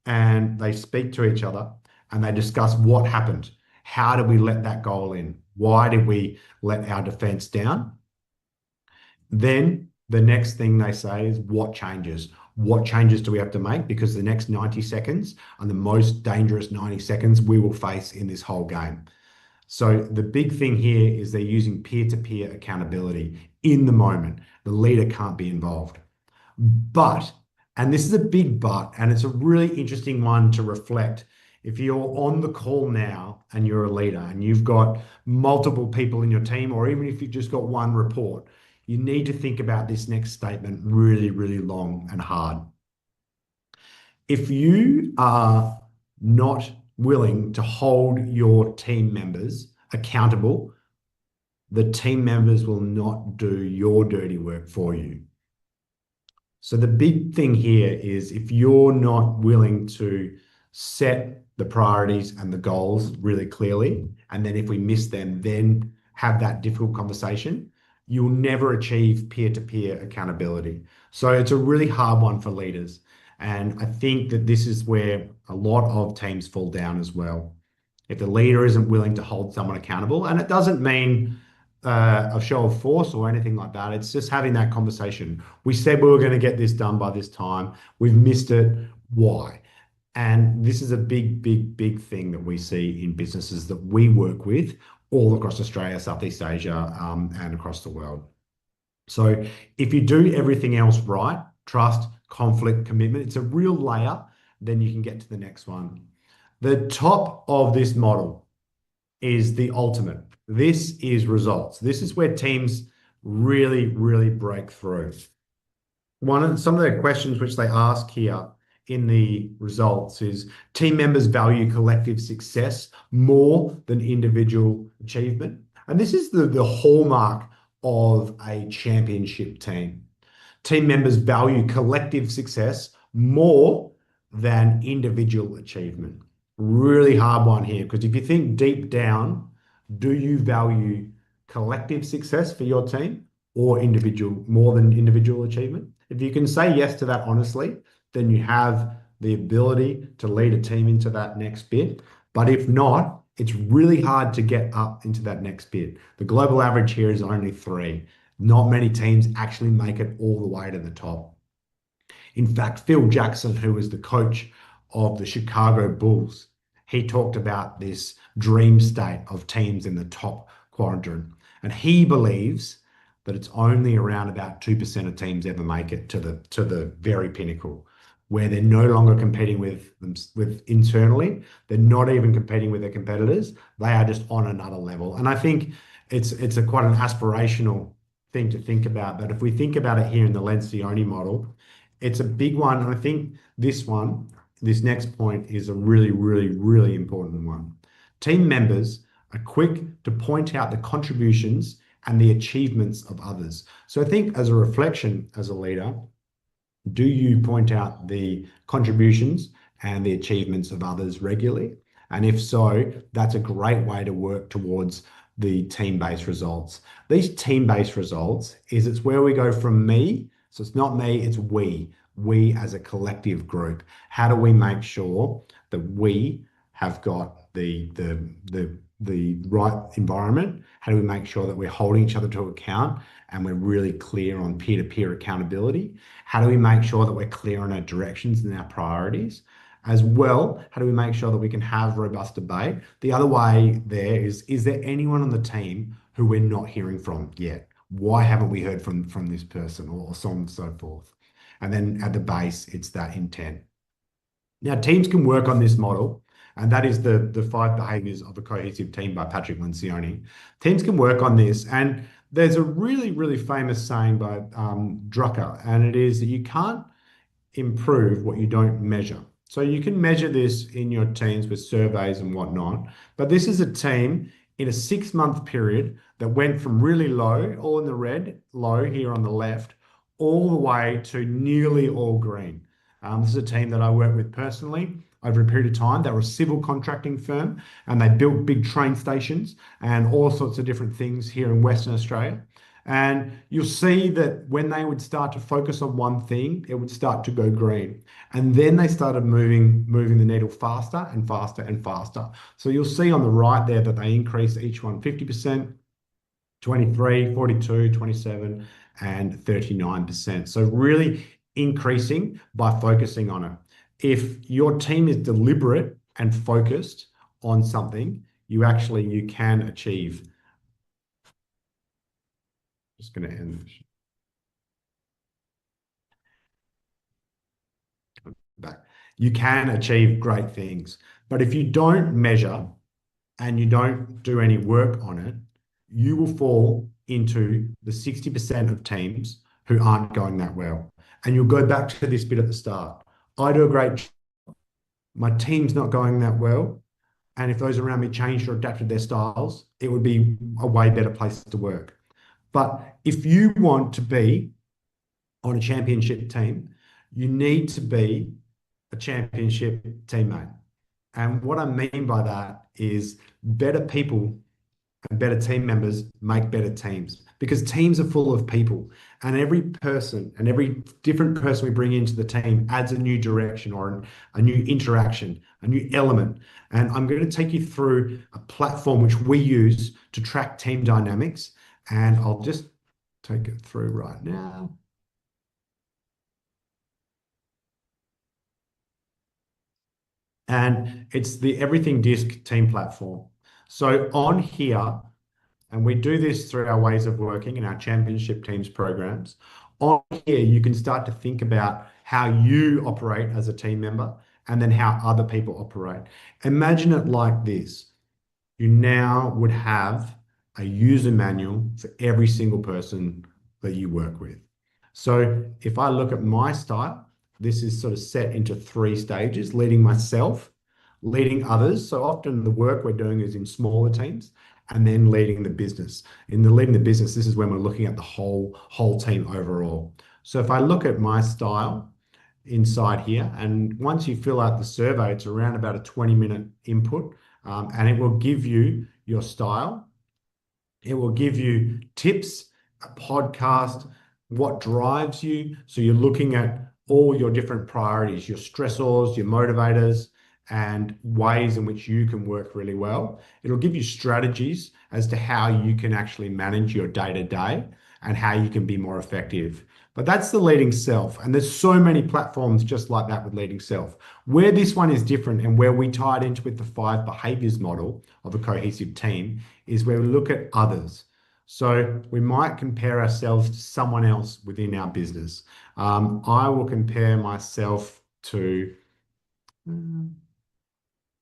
and they speak to each other and they discuss what happened. How did we let that goal in? Why did we let our defense down? Then the next thing they say is, what changes? What changes do we have to make? Because the next 90 seconds are the most dangerous 90 seconds we will face in this whole game. So the big thing here is they're using peer-to-peer accountability in the moment. The leader can't be involved. But, and this is a big but, and it's a really interesting one to reflect. If you're on the call now and you're a leader and you've got multiple people in your team, or even if you've just got one report, you need to think about this next statement really, really long and hard. If you are not willing to hold your team members accountable, the team members will not do your dirty work for you. So the big thing here is if you're not willing to set the priorities and the goals really clearly, and then if we miss them, then have that difficult conversation, you'll never achieve peer-to-peer accountability. So it's a really hard one for leaders. And I think that this is where a lot of teams fall down as well. If the leader isn't willing to hold someone accountable, and it doesn't mean a show of force or anything like that. It's just having that conversation. We said we were going to get this done by this time. We've missed it. Why? And this is a big, big, big thing that we see in businesses that we work with all across Australia, Southeast Asia, and across the world. So if you do everything else right, trust, conflict, commitment, it's a real layer, then you can get to the next one. The top of this model is the ultimate. This is results. This is where teams really, really break through. Some of the questions which they ask here in the results is team members value collective success more than individual achievement. And this is the hallmark of a championship team. Team members value collective success more than individual achievement. Really hard one here, because if you think deep down, do you value collective success for your team or individual more than individual achievement? If you can say yes to that honestly, then you have the ability to lead a team into that next bit. But if not, it's really hard to get up into that next bit. The global average here is only 3. Not many teams actually make it all the way to the top. In fact, Phil Jackson, who was the coach of the Chicago Bulls, he talked about this dream state of teams in the top quadrant. And he believes that it's only around about 2% of teams ever make it to the very pinnacle, where they're no longer competing with internally. They're not even competing with their competitors. They are just on another level. And I think it's quite an aspirational thing to think about. But if we think about it here in the Lencioni model, it's a big one. And I think this next point is a really, really, really important one. Team members are quick to point out the contributions and the achievements of others. So I think as a reflection as a leader, do you point out the contributions and the achievements of others regularly? And if so, that's a great way to work towards the team-based results. These team-based results it's where we go from me. So it's not me, it's we as a collective group. How do we make sure that we have got the right environment? How do we make sure that we're holding each other to account and we're really clear on peer-to-peer accountability? How do we make sure that we're clear on our directions and our priorities? As well, how do we make sure that we can have robust debate? The other way there is there anyone on the team who we're not hearing from yet? Why haven't we heard from this person, or so on and so forth? And then at the base, it's that intent. Now, teams can work on this model, and that is the 5 behaviors of a cohesive team by Patrick Lencioni. Teams can work on this, and there's a really, really famous saying by Drucker, and it is that you can't improve what you don't measure. So you can measure this in your teams with surveys and whatnot, but this is a team in a 6-month period that went from really low, all in the red, low here on the left, all the way to nearly all green. This is a team that I work with personally over a period of time. They were a civil contracting firm, and they built big train stations and all sorts of different things here in Western Australia. And you'll see that when they would start to focus on one thing, it would start to go green. And then they started moving the needle faster and faster and faster. So you'll see on the right there that they increased each one 50%, 23, 42, 27, and 39%. So really increasing by focusing on it. If your team is deliberate and focused on something, you can achieve. Just going to end this. Back. You can achieve great things, but if you don't measure and you don't do any work on it, you will fall into the 60% of teams who aren't going that well. And you'll go back to this bit at the start. I do a great job. My team's not going that well. and if those around me changed or adapted their styles, it would be a way better place to work. But if you want to be on a championship team, you need to be a championship teammate. And what I mean by that is better people and better team members make better teams, because teams are full of people, and every person and every different person we bring into the team adds a new direction or a new interaction, a new element. And I'm going to take you through a platform which we use to track team dynamics, and I'll just take it through right now. And it's the Everything Disc team platform. So on here, and we do this through our ways of working in our championship teams programs, on here you can start to think about how you operate as a team member and then how other people operate. Imagine it like this. You now would have a user manual for every single person that you work with. So if I look at my style, this is sort of set into 3 stages: leading myself, leading others. So often the work we're doing is in smaller teams, and then leading the business. In the leading the business, this is when we're looking at the whole team overall. So if I look at my style inside here, and once you fill out the survey, it's around about a 20-minute input, and it will give you your style. It will give you tips, a podcast, what drives you. So you're looking at all your different priorities, your stressors, your motivators, and ways in which you can work really well. It'll give you strategies as to how you can actually manage your day-to-day and how you can be more effective. But that's the leading self. And there's so many platforms just like that with leading self. Where this one is different and where we tie it into with the 5 behaviors model of a cohesive team is where we look at others. So we might compare ourselves to someone else within our business. I will compare myself to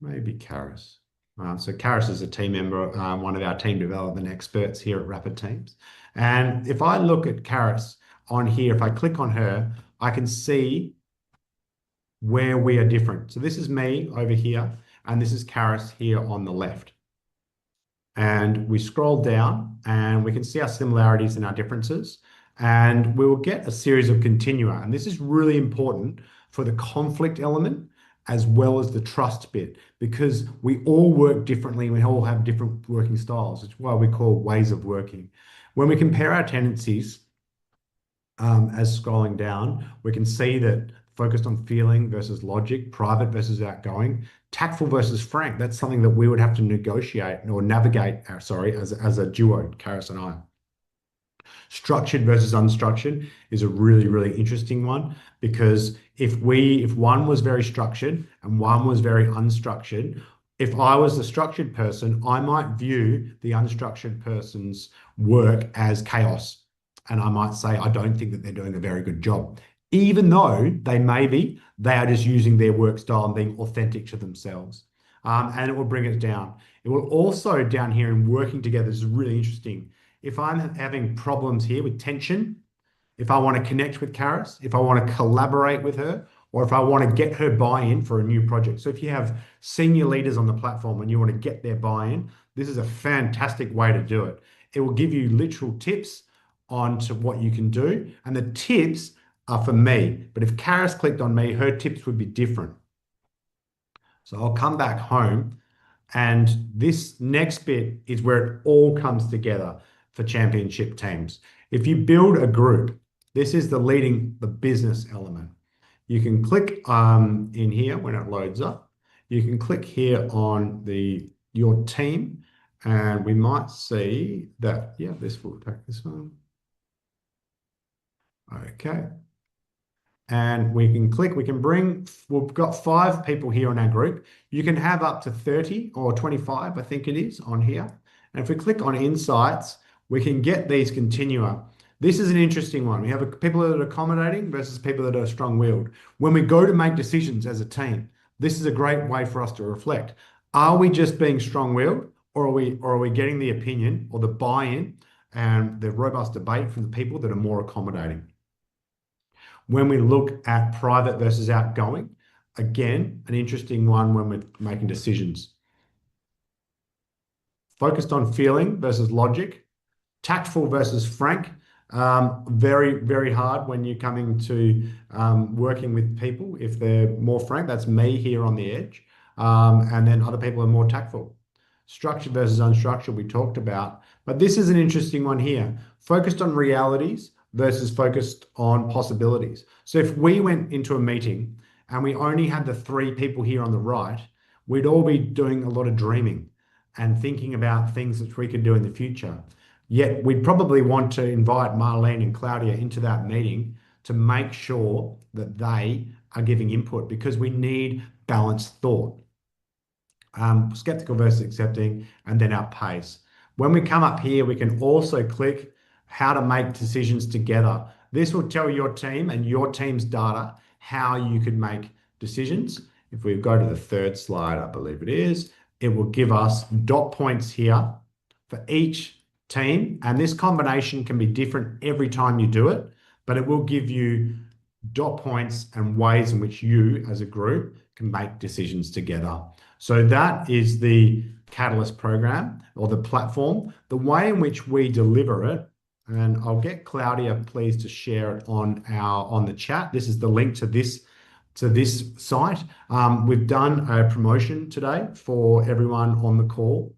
maybe Karis. So Karis is a team member, one of our team development experts here at Rapid Teams. And if I look at Karis on here, if I click on her, I can see where we are different. So this is me over here, and this is Karis here on the left. And we scroll down and we can see our similarities and our differences. And we will get a series of continua. And this is really important for the conflict element as well as the trust bit, because we all work differently. We all have different working styles. It's why we call ways of working. When we compare our tendencies, as scrolling down, we can see that focused on feeling versus logic, private versus outgoing, tactful versus frank. That's something that we would have to negotiate or navigate, as a duo, Karis and I. Structured versus unstructured is a really, really interesting one, because if one was very structured and one was very unstructured, if I was the structured person, I might view the unstructured person's work as chaos. And I might say, I don't think that they're doing a very good job. Even though they are just using their work style and being authentic to themselves. And it will bring it down. It will also down here in working together, this is really interesting. If I'm having problems here with tension, if I want to connect with Karis, if I want to collaborate with her, or if I want to get her buy-in for a new project. So if you have senior leaders on the platform and you want to get their buy-in, this is a fantastic way to do it. It will give you literal tips onto what you can do. And the tips are for me. But if Karis clicked on me, her tips would be different. So I'll come back home. And this next bit is where it all comes together for championship teams. If you build a group, this is the leading the business element. You can click in here when it loads up. You can click here on your team, and we might see that, yeah, this will take this one. Okay. And we can click, we've got 5 people here in our group. You can have up to 30 or 25, I think it is, on here. And if we click on insights, we can get these continua. This is an interesting one. We have people that are accommodating versus people that are strong-willed. When we go to make decisions as a team, this is a great way for us to reflect. Are we just being strong-willed, or are we getting the opinion or the buy-in and the robust debate from the people that are more accommodating? When we look at private versus outgoing, again, an interesting one when we're making decisions. focused on feeling versus logic, tactful versus frank. Very, very hard when you're coming to working with people. If they're more frank, that's me here on the edge. And then other people are more tactful. Structured versus unstructured, we talked about. But this is an interesting one here. Focused on realities versus focused on possibilities. So if we went into a meeting and we only had the 3 people here on the right, we'd all be doing a lot of dreaming and thinking about things that we could do in the future. Yet we'd probably want to invite Marlene and Claudia into that meeting to make sure that they are giving input, because we need balanced thought. Skeptical versus accepting, and then our pace. When we come up here, we can also click how to make decisions together. This will tell your team and your team's data how you could make decisions. If we go to the 3rd slide, I believe it is, it will give us dot points here for each team. And this combination can be different every time you do it, but it will give you dot points and ways in which you as a group can make decisions together. So that is the Catalyst program, or the platform. The way in which we deliver it, and I'll get Claudia please to share it on the chat. This is the link to this site. We've done a promotion today for everyone on the call.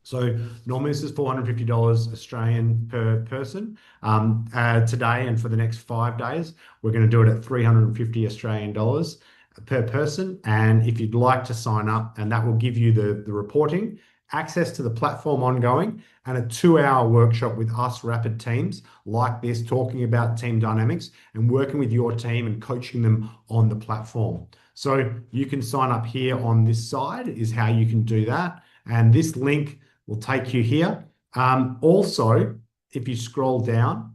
So normally this is $450 Australian per person. Today and for the next 5 days, we're going to do it at 350 Australian dollars per person. And if you'd like to sign up, and that will give you the reporting, access to the platform ongoing, and a 2-hour workshop with us rapid teams like this, talking about team dynamics and working with your team and coaching them on the platform. So you can sign up here on this side is how you can do that. And this link will take you here. Also, if you scroll down,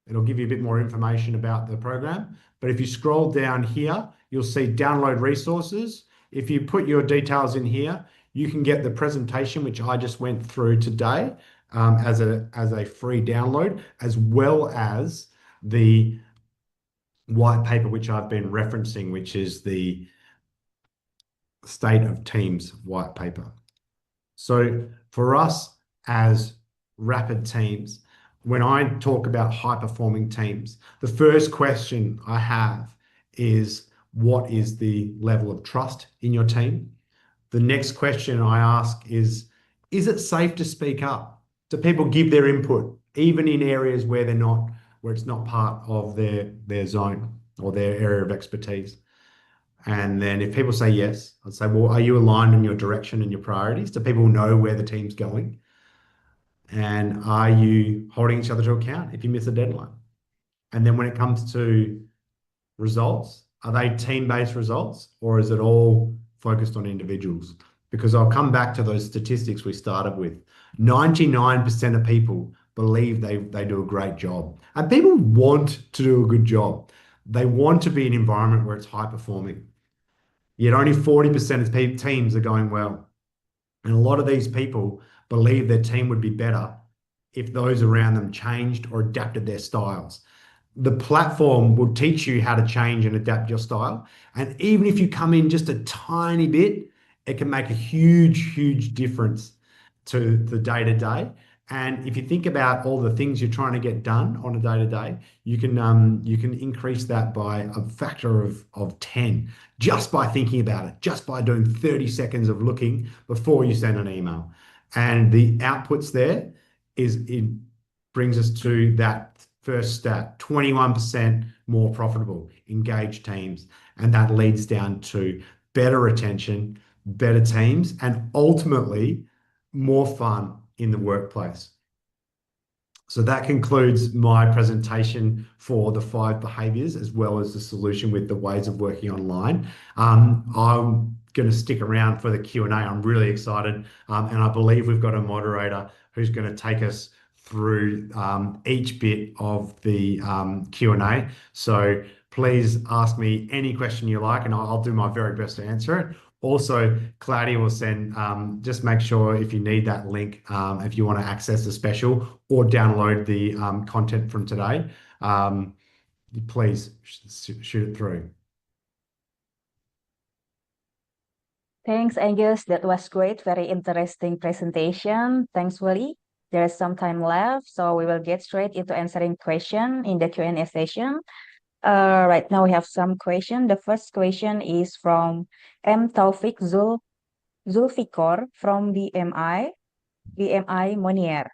it'll give you a bit more information about the program. But if you scroll down here, you'll see download resources. If you put your details in here, you can get the presentation, which I just went through today, as a free download, as well as the white paper, which I've been referencing, which is the State of Teams white paper. So for us as rapid teams, when I talk about high-performing teams, the first question I have is, what is the level of trust in your team? The next question I ask is it safe to speak up? Do people give their input, even in areas where it's not part of their zone or their area of expertise? And then if people say yes, I'd say, well, are you aligned in your direction and your priorities? Do people know where the team's going? And are you holding each other to account if you miss a deadline? And then when it comes to results, are they team-based results, or is it all focused on individuals? Because I'll come back to those statistics we started with. 99% of people believe they do a great job. And people want to do a good job. They want to be in an environment where it's high performing. Yet only 40% of teams are going well. And a lot of these people believe their team would be better if those around them changed or adapted their styles. The platform will teach you how to change and adapt your style. And even if you come in just a tiny bit, it can make a huge, huge difference to the day-to-day. And if you think about all the things you're trying to get done on a day-to-day, you can increase that by a factor of 10 just by thinking about it, just by doing 30 seconds of looking before you send an email. And the outputs there it brings us to that first stat, 21% more profitable, engaged teams. And that leads down to better retention, better teams, and ultimately more fun in the workplace. So that concludes my presentation for the 5 behaviors, as well as the solution with the ways of working online. I'm going to stick around for the Q&A. I'm really excited. And I believe we've got a moderator who's going to take us through each bit of the Q&A. So please ask me any question you like, and I'll do my very best to answer it. Also, Claudia will send, just make sure if you need that link, if you want to access the special or download the content from today, please shoot it through. Thanks, Angus. That was great. Very interesting presentation. Thanks, Willie. There is some time left, so we will get straight into answering question in the Q&A session. Right now we have some question. The first question is from M. Taufik Zulfikor from BMI Monier.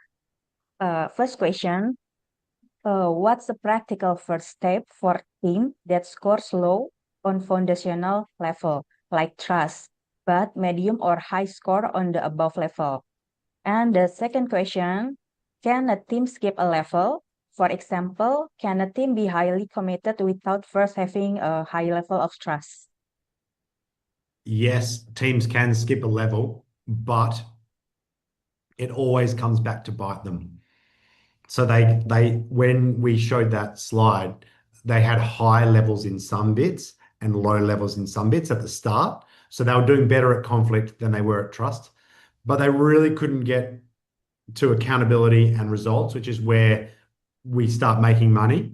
First question, what's the practical first step for team that scores low on foundational level, like trust, but medium or high score on the above level? And the second question, can a team skip a level? For example, can a team be highly committed without first having a high level of trust? Yes, teams can skip a level, but it always comes back to bite them. So when we showed that slide, they had high levels in some bits and low levels in some bits at the start. So they were doing better at conflict than they were at trust, but they really couldn't get to accountability and results, which is where we start making money.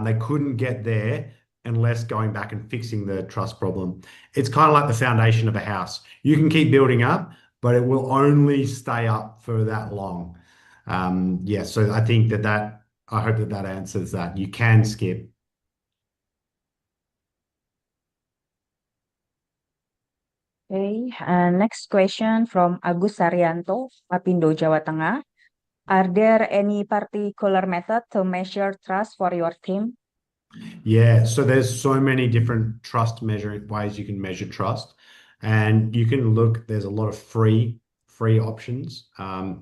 They couldn't get there unless going back and fixing the trust problem. It's kind of like the foundation of a house. You can keep building up, but it will only stay up for that long. Yeah, so I think I hope that answers that. You can skip. Okay, next question from Agus Saryanto, APINDO, Jawa Tengah. Are there any particular method to measure trust for your team? Yeah, so there's so many different trust measuring ways you can measure trust, and you can look. There's a lot of free options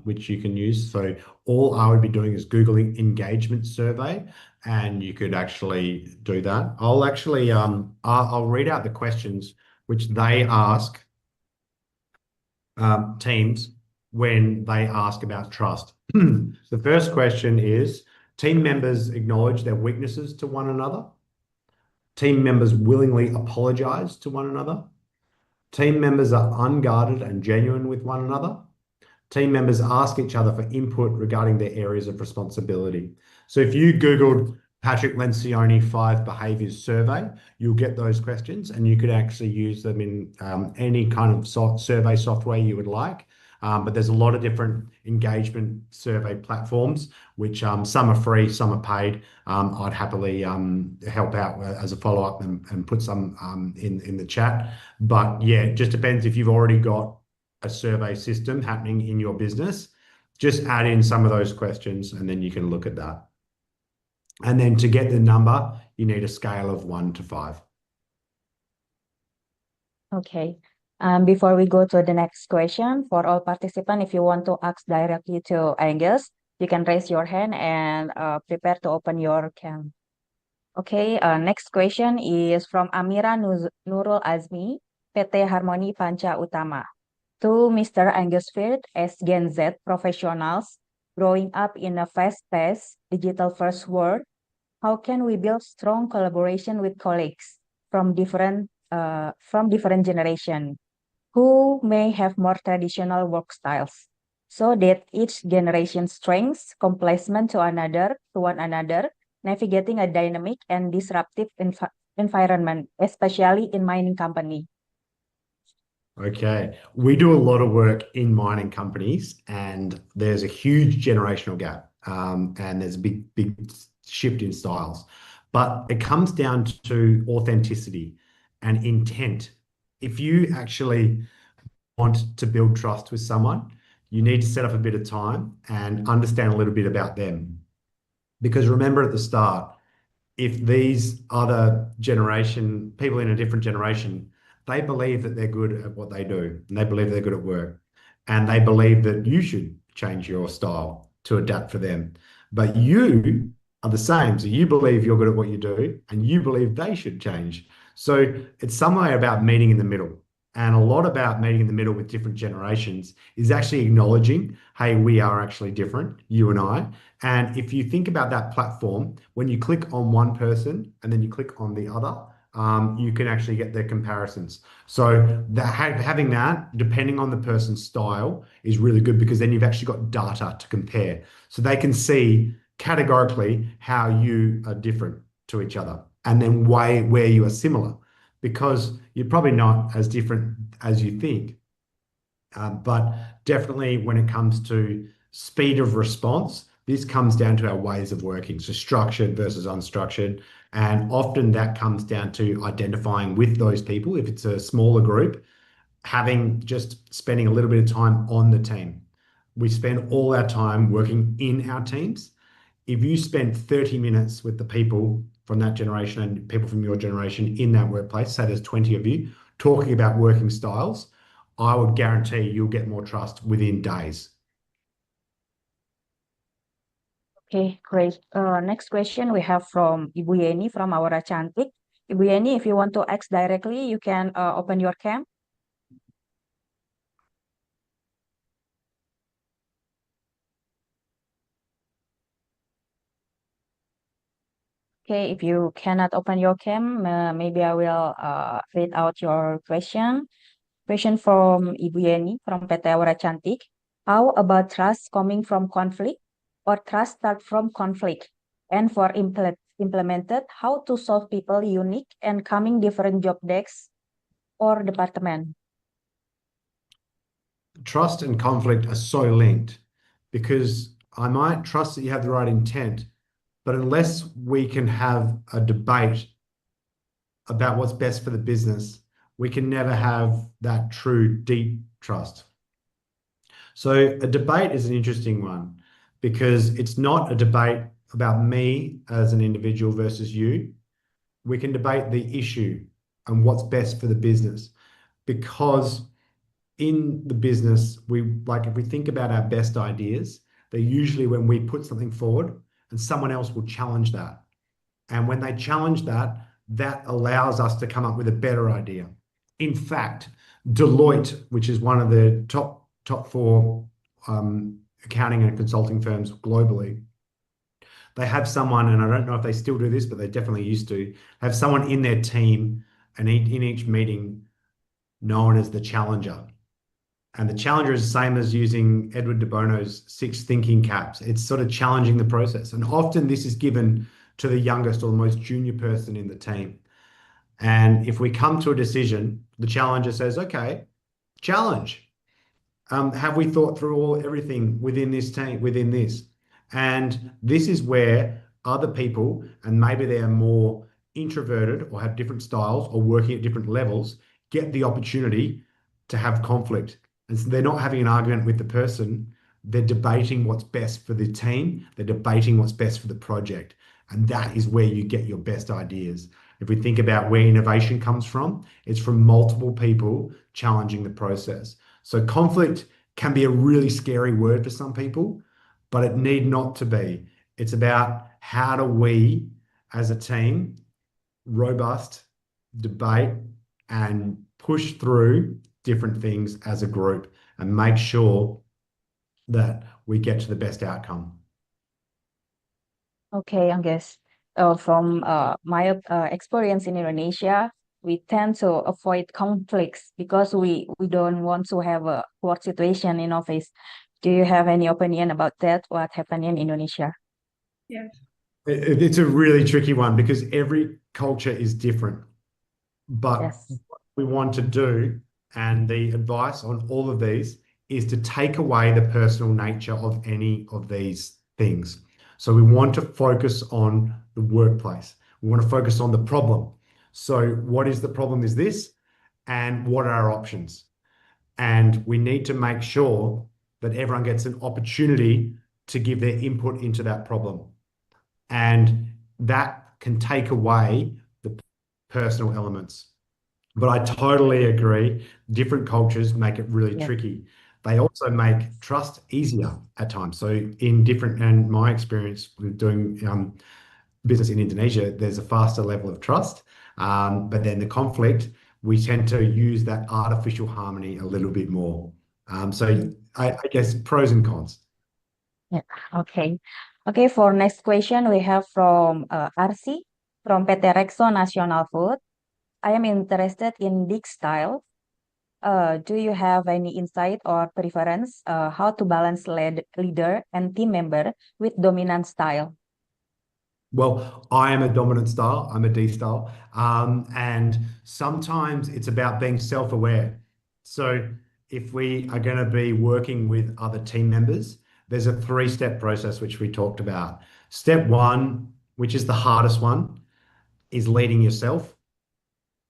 which you can use. So all I would be doing is Googling engagement survey, and you could actually do that. I'll read out the questions which they ask teams when they ask about trust. The first question is, team members acknowledge their weaknesses to one another. Team members willingly apologize to one another. Team members are unguarded and genuine with one another. Team members ask each other for input regarding their areas of responsibility. So if you Googled Patrick Lencioni 5 behaviors survey, you'll get those questions, and you could actually use them in any kind of survey software you would like. But there's a lot of different engagement survey platforms, which some are free, some are paid. I'd happily help out as a follow-up and put some in the chat. But yeah, it just depends if you've already got a survey system happening in your business. Just add in some of those questions, and then you can look at that. And then to get the number, you need a scale of 1 to 5. Okay. Before we go to the next question, for all participants, if you want to ask directly to Angus, you can raise your hand and prepare to open your cam. Okay, next question is from Amira Nurul Azmi, PT Harmoni Panca Utama. To Mr. Angus Firth, as Gen Z professionals growing up in a fast-paced, digital-first world, how can we build strong collaboration with colleagues from different generations who may have more traditional work styles, so that each generation's strengths complement to one another, navigating a dynamic and disruptive environment, especially in mining company? Okay, we do a lot of work in mining companies, and there's a huge generational gap, and there's a big shift in styles. But it comes down to authenticity and intent. If you actually want to build trust with someone, you need to set up a bit of time and understand a little bit about them. Because remember at the start, if these other people in a different generation, they believe that they're good at what they do, and they believe they're good at work, and they believe that you should change your style to adapt for them. But you are the same. So you believe you're good at what you do, and you believe they should change. So it's somewhere about meeting in the middle. And a lot about meeting in the middle with different generations is actually acknowledging, hey, we are actually different, you and I. And if you think about that platform, when you click on one person and then you click on the other, you can actually get their comparisons. So having that, depending on the person's style, is really good, because then you've actually got data to compare. So they can see categorically how you are different to each other, and then where you are similar. because you're probably not as different as you think. But definitely when it comes to speed of response, this comes down to our ways of working, so structured versus unstructured. And often that comes down to identifying with those people. If it's a smaller group, spending a little bit of time on the team. We spend all our time working in our teams. If you spend 30 minutes with the people from that generation and people from your generation in that workplace, say there's 20 of you, talking about working styles, I would guarantee you'll get more trust within days. Okay, great. Next question we have from Ibu Yeni from Aura Cantik. Ibu Yeni, if you want to ask directly, you can open your cam. Okay, if you cannot open your cam, maybe I will read out your question. Question from Ibu Yeni from PT Aura Cantik. How about trust coming from conflict or trust start from conflict? And for implemented, how to solve people unique and coming different job desks or department? Trust and conflict are so linked because I might trust that you have the right intent, but unless we can have a debate about what's best for the business, we can never have that true deep trust. So a debate is an interesting one because it's not a debate about me as an individual versus you. We can debate the issue and what's best for the business, because in the business, if we think about our best ideas, they're usually when we put something forward and someone else will challenge that. And when they challenge that, that allows us to come up with a better idea. In fact, Deloitte, which is one of the top four accounting and consulting firms globally, they have someone, and I don't know if they still do this, but they definitely used to, have someone in their team and in each meeting known as the challenger. And the challenger is the same as using Edward de Bono's 6 thinking caps. It's sort of challenging the process. And often this is given to the youngest or the most junior person in the team. And if we come to a decision, the challenger says, okay, challenge. Have we thought through everything within this team, within this? And this is where other people, and maybe they are more introverted or have different styles or working at different levels, get the opportunity to have conflict. And so they're not having an argument with the person, they're debating what's best for the team, they're debating what's best for the project. And that is where you get your best ideas. If we think about where innovation comes from, it's from multiple people challenging the process. So conflict can be a really scary word for some people, but it need not to be. It's about how do we, as a team, robust, debate, and push through different things as a group and make sure that we get to the best outcome. Okay, Angges. From my experience in Indonesia, we tend to avoid conflicts because we don't want to have a work situation in office. Do you have any opinion about that? What happened in Indonesia? Yes. It's a really tricky one because every culture is different. But what we want to do, and the advice on all of these, is to take away the personal nature of any of these things. So we want to focus on the workplace. We want to focus on the problem. So what is the problem is this, and what are our options? And we need to make sure that everyone gets an opportunity to give their input into that problem. And that can take away the personal elements. But I totally agree, different cultures make it really tricky. They also make trust easier at times. So in my experience with doing business in Indonesia, there's a faster level of trust. But then the conflict, we tend to use that artificial harmony a little bit more. So I guess pros and cons. Yeah, okay. Okay, for next question, we have from RC from PT Rexo National Food. I am interested in dig style. Do you have any insight or preference how to balance leader and team member with dominant style? Well, I am a dominant style. I'm a D style. And sometimes it's about being self-aware. So if we are going to be working with other team members, there's a three-step process which we talked about. Step one, which is the hardest one, is leading yourself.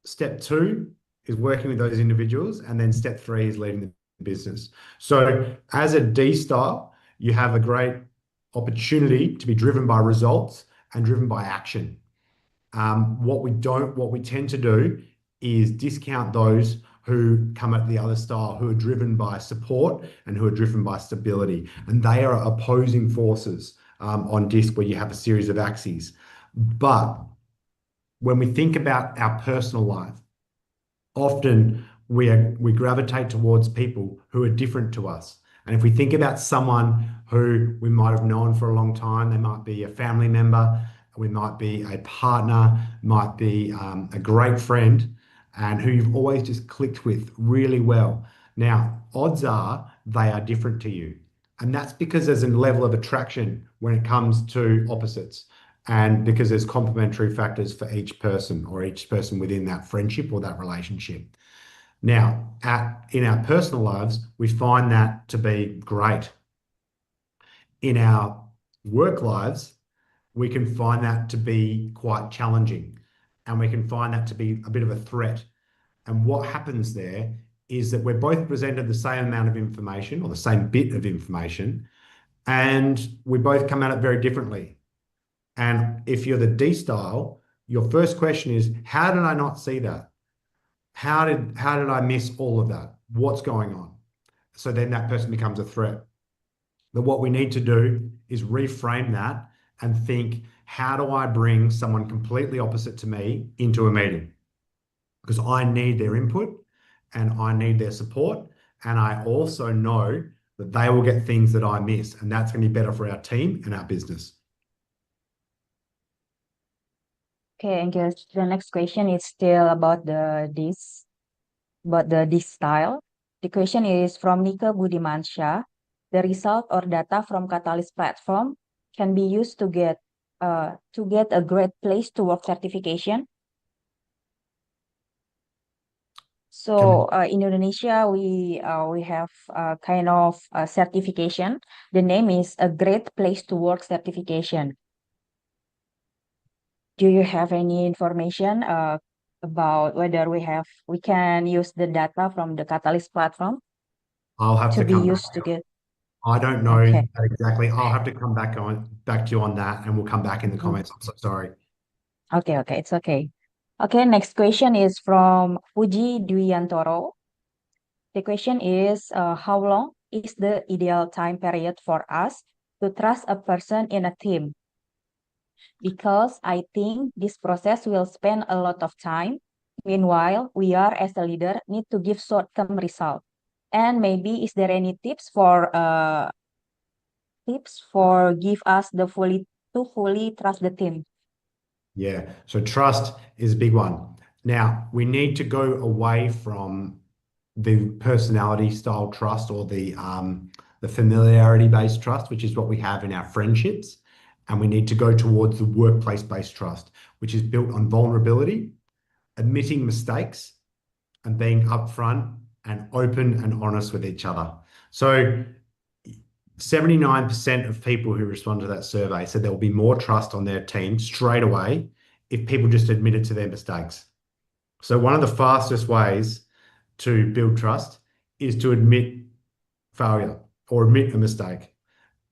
Step two is working with those individuals. And then step three is leading the business. So as a D style, you have a great opportunity to be driven by results and driven by action. What we tend to do is discount those who come at the other style, who are driven by support and who are driven by stability. And they are opposing forces on DISC, where you have a series of axes. But when we think about our personal life, often we gravitate towards people who are different to us. And if we think about someone who we might have known for a long time, they might be a family member, we might be a partner, might be a great friend, and who you've always just clicked with really well. Now, odds are they are different to you. And that's because there's a level of attraction when it comes to opposites, and because there's complementary factors for each person or each person within that friendship or that relationship. Now, in our personal lives, we find that to be great. In our work lives, we can find that to be quite challenging, and we can find that to be a bit of a threat. And what happens there is that we're both presented the same amount of information or the same bit of information, and we both come at it very differently. And if you're the D style, your first question is, how did I not see that? How did I miss all of that? What's going on? So then that person becomes a threat. But what we need to do is reframe that and think, how do I bring someone completely opposite to me into a meeting? Because I need their input and I need their support. And I also know that they will get things that I miss. And that's going to be better for our team and our business. Okay, and guess the next question is still about this style. The question is from Nika Budimansyah. The result or data from Catalyst platform can be used to get a great place to work certification. So in Indonesia, we have a kind of certification. The name is a great place to work certification. Do you have any information about whether we can use the data from the Catalyst platform I'll have to be come back. used to get? I don't know Okay. exactly. I'll have to come back to you on that, and we'll come back in the comments. I'm so sorry. Okay, it's okay. Okay, next question is from Puji Dwiantoro. The question is, how long is the ideal time period for us to trust a person in a team? Because I think this process will spend a lot of time. Meanwhile, we are as a leader need to give short-term result. And maybe is there any tips for give us to fully trust the team? Yeah, so trust is a big one. Now, we need to go away from the personality style trust or the familiarity-based trust, which is what we have in our friendships. And we need to go towards the workplace-based trust, which is built on vulnerability, admitting mistakes, and being upfront and open and honest with each other. So 79% of people who respond to that survey said there will be more trust on their team straight away if people just admitted to their mistakes. So one of the fastest ways to build trust is to admit failure or admit a mistake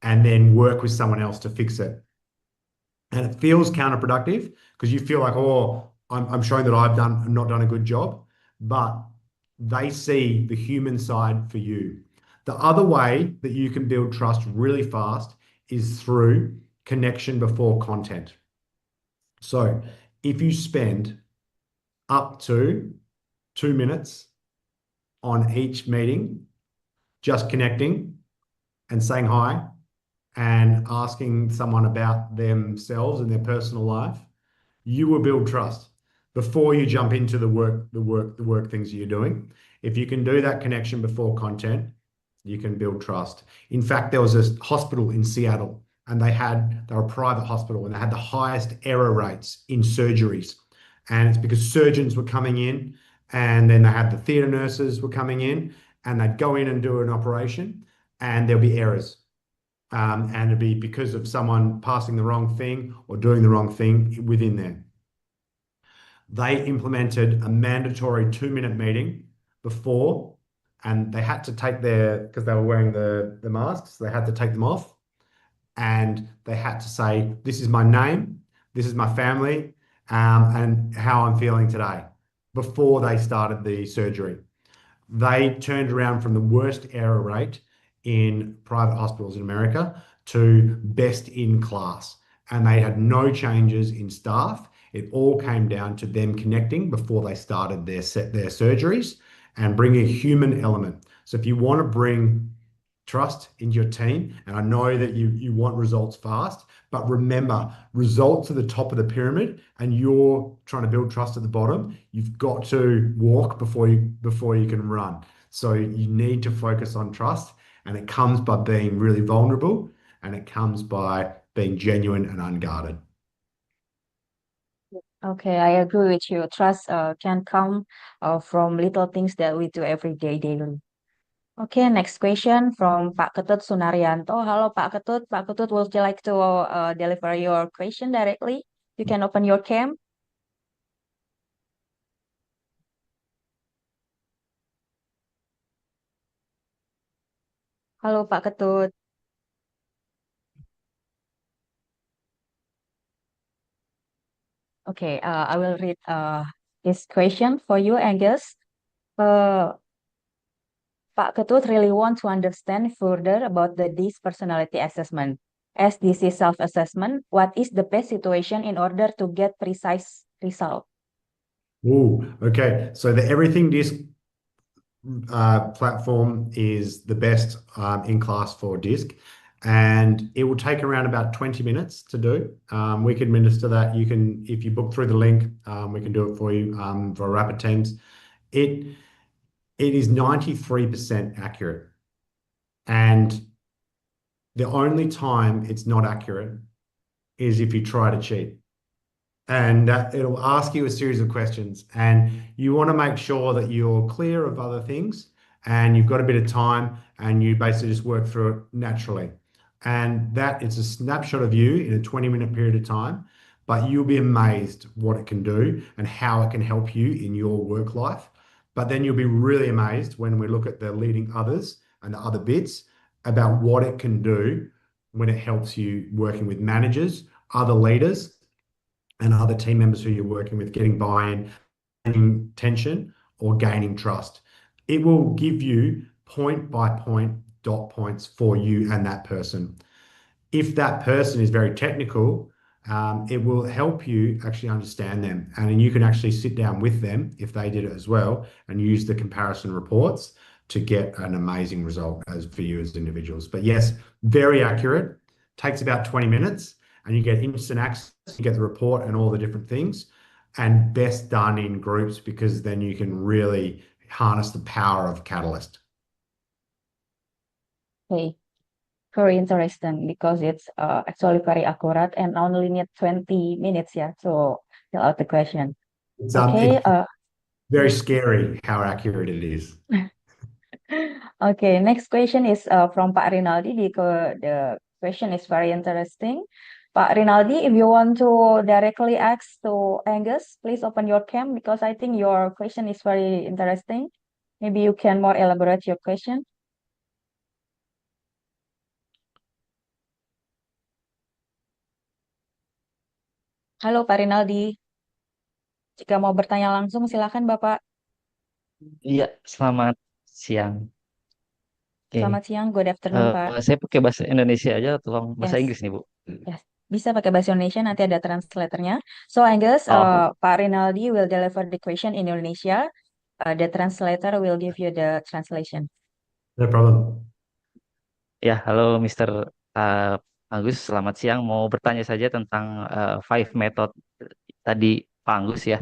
and then work with someone else to fix it. And it feels counterproductive because you feel like, oh, I'm showing that I've not done a good job, but they see the human side for you. The other way that you can build trust really fast is through connection before content. So if you spend up to 2 minutes on each meeting, just connecting and saying hi and asking someone about themselves and their personal life, you will build trust before you jump into the work things you're doing. If you can do that connection before content, you can build trust. In fact, there was a hospital in Seattle and they were a private hospital, and they had the highest error rates in surgeries. And it's because surgeons were coming in, and then they had the theatre nurses were coming in, and they'd go in and do an operation, and there'll be errors. And it'd be because of someone passing the wrong thing or doing the wrong thing within there. They implemented a mandatory 2-minute meeting before, and they had to take because they were wearing the masks, they had to take them off, and they had to say, this is my name, this is my family, and how I'm feeling today, before they started the surgery. They turned around from the worst error rate in private hospitals in America to best in class. And they had no changes in staff. It all came down to them connecting before they started their surgeries and bringing a human element. So if you want to bring trust into your team, and I know that you want results fast, but remember, results are the top of the pyramid, and you're trying to build trust at the bottom. You've got to walk before you can run. So you need to focus on trust, and it comes by being really vulnerable, and it comes by being genuine and unguarded. Okay, I agree with you. Trust can come from little things that we do every day daily. Okay, next question from Pak Ketut Sunaryanto. Halo Pak Ketut. Pak Ketut, would you like to deliver your question directly? You can open your cam. Halo Pak Ketut. Okay, I will read this question for you, Angus. Pak Ketut really want to understand further about the DISC personality assessment. As this is self-assessment, what is the best situation in order to get precise result? Ooh, okay. So the Everything Disc platform is the best in class for DISC, and it will take around about 20 minutes to do. We can minister that. You can, if you book through the link, we can do it for you for rapid teams. It is 93% accurate, and the only time it's not accurate is if you try to cheat. And it'll ask you a series of questions, and you want to make sure that you're clear of other things, and you've got a bit of time, and you basically just work through it naturally. And that it's a snapshot of you in a 20-minute period of time, but you'll be amazed what it can do and how it can help you in your work life. But then you'll be really amazed when we look at the leading others and the other bits about what it can do when it helps you working with managers, other leaders, and other team members who you're working with, getting buy-in, gaining tension, or gaining trust. It will give you point by point dot points for you and that person. If that person is very technical, it will help you actually understand them. And you can actually sit down with them, if they did it as well, and use the comparison reports to get an amazing result for you as individuals. But yes, very accurate, takes about 20 minutes. And you get instant access, you get the report and all the different things, and best done in groups, because then you can really harness the power of Catalyst. Okay, very interesting because it's actually very accurate and only need 20 minutes, yeah, to fill out the question. It's, Okay, it's very scary how accurate it is. okay, next question is from Pak Rinaldi because the question is very interesting. Pak Rinaldi, if you want to directly ask to Angus, please open your cam because I think your question is very interesting. Maybe you can more elaborate your question. Halo Pak Rinaldi. Jika mau bertanya langsung silakan Bapak. Iya, selamat siang. Oke. Selamat siang, good afternoon Pak. Saya pakai bahasa Indonesia aja atau bahasa Yes. Inggris nih, Bu? Yes. Bisa pakai bahasa Indonesia, nanti ada translatornya. So Angus, Oh, Pak Rinaldi will deliver the question in Indonesia. The translator will give you the translation. No problem. ya, halo Mr. Agus, selamat siang. Mau bertanya saja tentang five method tadi Pak Agus ya.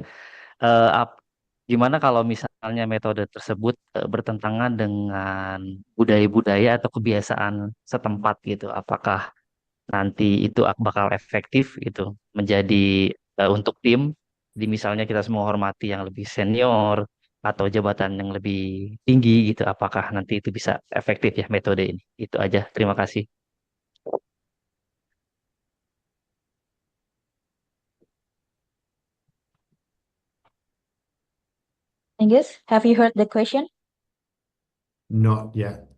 Gimana kalau misalnya metode tersebut bertentangan dengan budaya-budaya atau kebiasaan setempat gitu? Apakah nanti itu bakal efektif gitu menjadi untuk tim, di misalnya kita semua hormati yang lebih senior atau jabatan yang lebih tinggi gitu, apakah nanti itu bisa efektif ya metode ini? Itu aja. Terima kasih. Angus, have you heard the question? Not yet.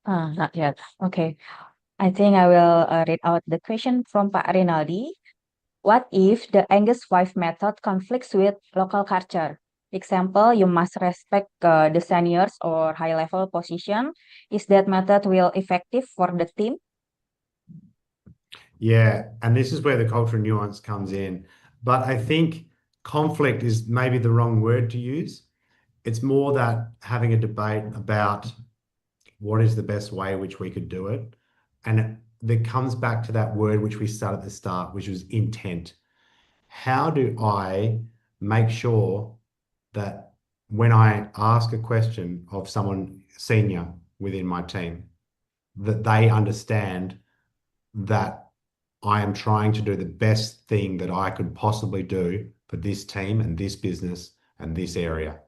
Not yet. Okay. I think I will read out the question from Pak Rinaldi. What if the Angus 5 method conflicts with local culture? Example, you must respect the seniors or high-level position. Is that method will effective for the team? Yeah, and this is where the cultural nuance comes in. But I think conflict is maybe the wrong word to use. It's more that having a debate about what is the best way which we could do it. And that comes back to that word which we started at the start, which was intent. How do I make sure that when I ask a question of someone senior within my team, that they understand that I am trying to do the best thing that I could possibly do for this team and this business and this area.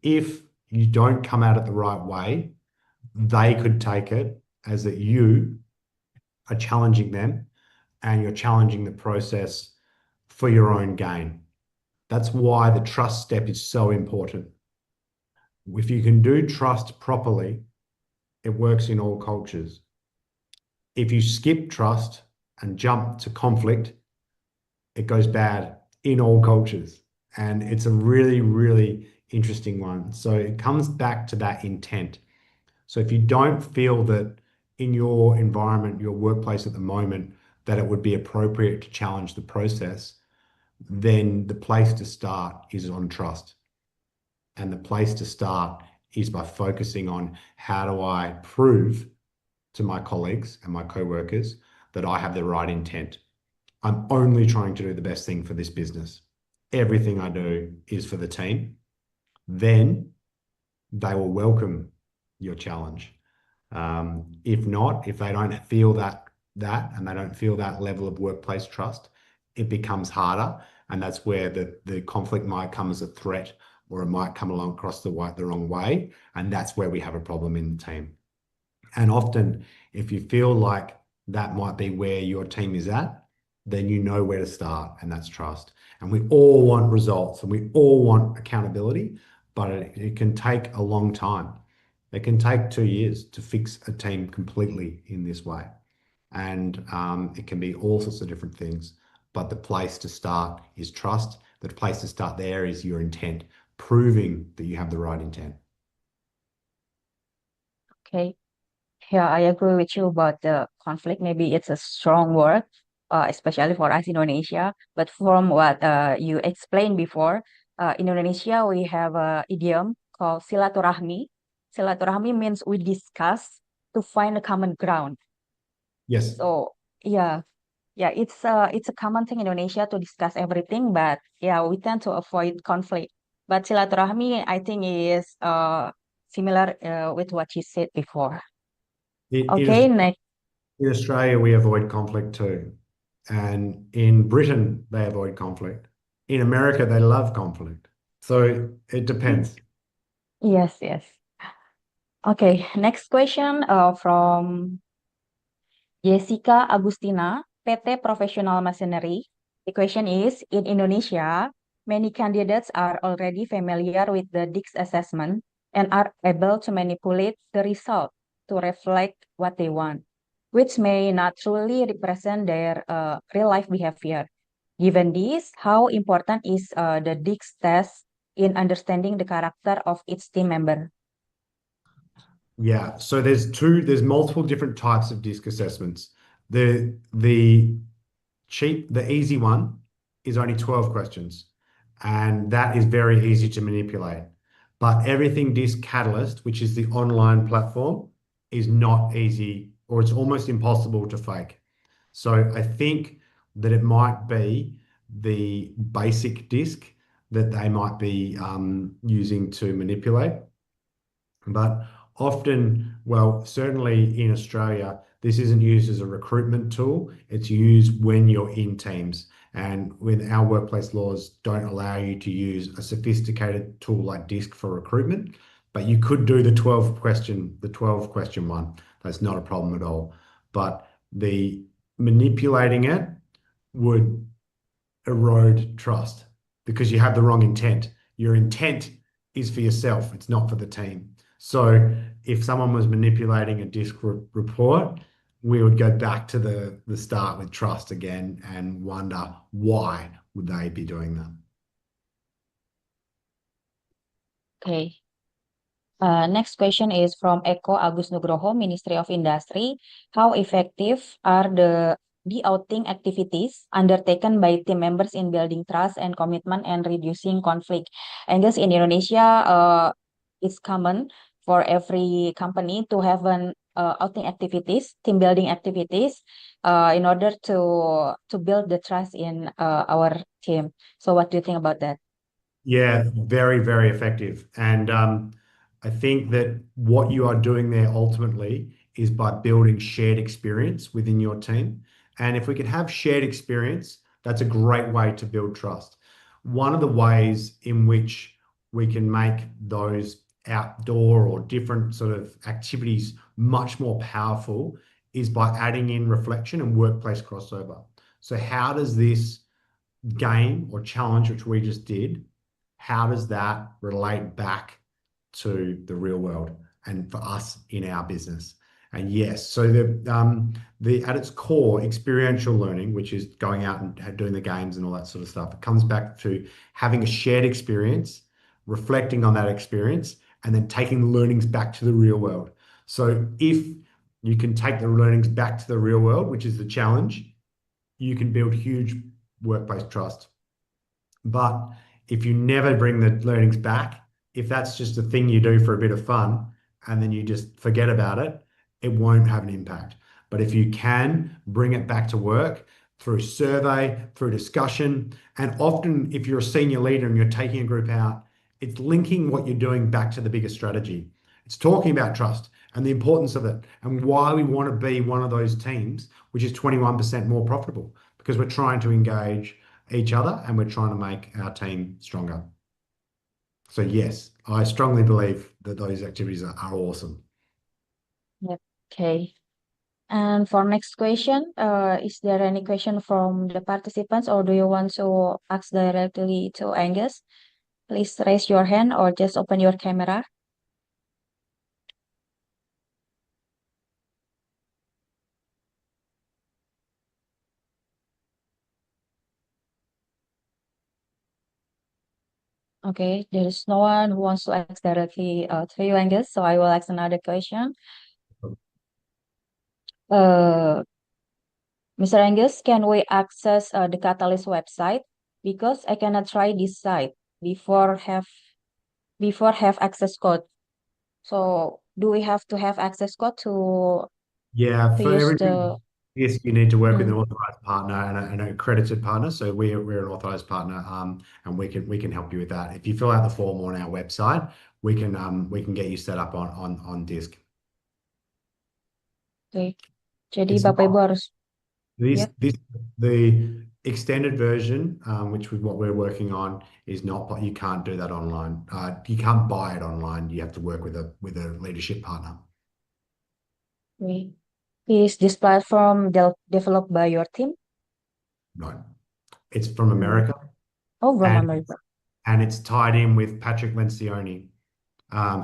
If you don't come at it the right way, they could take it as that you are challenging them and you're challenging the process for your own gain. That's why the trust step is so important. If you can do trust properly, it works in all cultures. If you skip trust and jump to conflict, it goes bad in all cultures. And it's a really, really interesting one. So it comes back to that intent. So if you don't feel that in your environment, your workplace at the moment, that it would be appropriate to challenge the process, then the place to start is on trust. And the place to start is by focusing on how do I prove to my colleagues and my co-workers that I have the right intent. I'm only trying to do the best thing for this business. Everything I do is for the team. Then they will welcome your challenge. If not, if they don't feel that and they don't feel that level of workplace trust, it becomes harder. And that's where the conflict might come as a threat, or it might come along across the wrong way. And that's where we have a problem in the team. And often, if you feel like that might be where your team is at, then you know where to start, and that's trust. And we all want results and we all want accountability, but it can take a long time. It can take 2 years to fix a team completely in this way. And it can be all sorts of different things. But the place to start is trust. The place to start there is your intent, proving that you have the right intent. Okay. Yeah, I agree with you about the conflict. Maybe it's a strong word, especially for us in Indonesia. But from what you explained before, in Indonesia, we have an idiom called silaturahmi. Silaturahmi means we discuss to find a common ground. Yes. So yeah, it's a common thing in Indonesia to discuss everything, but yeah, we tend to avoid conflict. But silaturahmi, I think, is similar with what you said before. Okay, next. In Australia, we avoid conflict too. And in Britain, they avoid conflict. In America, they love conflict. So it depends. Yes, yes. Okay, next question from Jessica Agustina, PT Professional Machinery. The question is, in Indonesia, many candidates are already familiar with the DIX assessment and are able to manipulate the result to reflect what they want, which may not truly represent their real-life behavior. Given this, how important is the DIX test in understanding the character of each team member? Yeah, so there's multiple different types of DISC assessments. The easy one is only 12 questions, and that is very easy to manipulate. But everything DISC Catalyst, which is the online platform, is not easy, or it's almost impossible to fake. So I think that it might be the basic DISC that they might be using to manipulate. But often, well, certainly in Australia, This isn't used as a recruitment tool. It's used when you're in teams. And when our workplace laws don't allow you to use a sophisticated tool like DISC for recruitment, but you could do the 12 question one. That's not a problem at all. But the manipulating it would erode trust because you have the wrong intent. Your intent is for yourself, it's not for the team. So if someone was manipulating a DISC report, we would go back to the start with trust again and wonder why would they be doing that. Okay. Next question is from Eko Agus Nugroho, Ministry of Industry. How effective are the de-outing activities undertaken by team members in building trust and commitment and reducing conflict? I guess in Indonesia, it's common for every company to have an outing activities, team building activities, in order to build the trust in our team. So what do you think about that? Yeah, very, very effective. And I think that what you are doing there ultimately is by building shared experience within your team. And if we can have shared experience, that's a great way to build trust. One of the ways in which we can make those outdoor or different sort of activities much more powerful is by adding in reflection and workplace crossover. So how does this game or challenge, which we just did, how does that relate back to the real world and for us in our business? And yes, so the at its core, experiential learning, which is going out and doing the games and all that sort of stuff, it comes back to having a shared experience, reflecting on that experience, and then taking the learnings back to the real world. So if you can take the learnings back to the real world, which is the challenge, you can build huge workplace trust. But if you never bring the learnings back, if that's just a thing you do for a bit of fun and then you just forget about it, it won't have an impact. But if you can bring it back to work through survey, through discussion, and often if you're a senior leader and you're taking a group out, it's linking what you're doing back to the bigger strategy. It's talking about trust and the importance of it and why we want to be one of those teams which is 21% more profitable, because we're trying to engage each other and we're trying to make our team stronger. So yes, I strongly believe that those activities are awesome. Yep. Okay. And for next question, is there any question from the participants or do you want to ask directly to Angus? Please raise your hand or just open your camera. Okay, there is no one who wants to ask directly to you, Angus, so I will ask another question. Mr. Angus, can we access the Catalyst website? Because I cannot try this site before have access code. So do we have to have access code to Yeah, for use everything, yes, you need to work with an authorized partner and an accredited partner. So we're an authorized partner, and we can help you with that. If you fill out the form on our website, we can get you set up on DISC. Okay. Jadi It's Bapak Ibu not harus the extended version, which is what we're working on, is not. You can't do that online. You can't buy it online. You have to work with a leadership partner. okay. Is this platform developed by your team? No, it's from America. Oh, from and America. and it's tied in with Patrick Lencioni,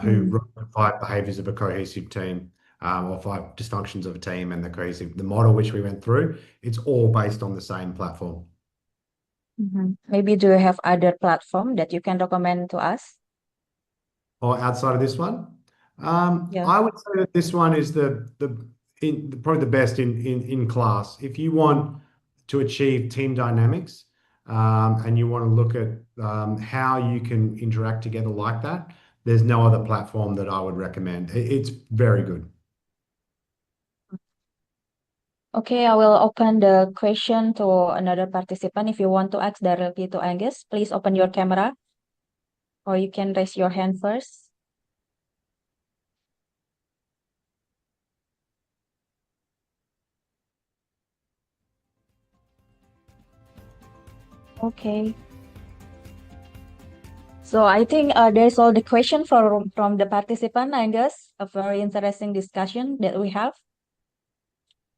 who wrote the 5 behaviors of a cohesive team, or 5 dysfunctions of a team, and the model which we went through. It's all based on the same platform. Maybe do you have other platform that you can recommend to us? Or outside of this one, Yeah. I would say that this one is probably the best in class. If you want to achieve team dynamics, and you want to look at how you can interact together like that, there's no other platform that I would recommend. It's very good. Okay, I will open the question to another participant. If you want to ask directly to Angus, please open your camera or you can raise your hand first. Okay. So I think there's all the question from the participant, I guess. A very interesting discussion that we have.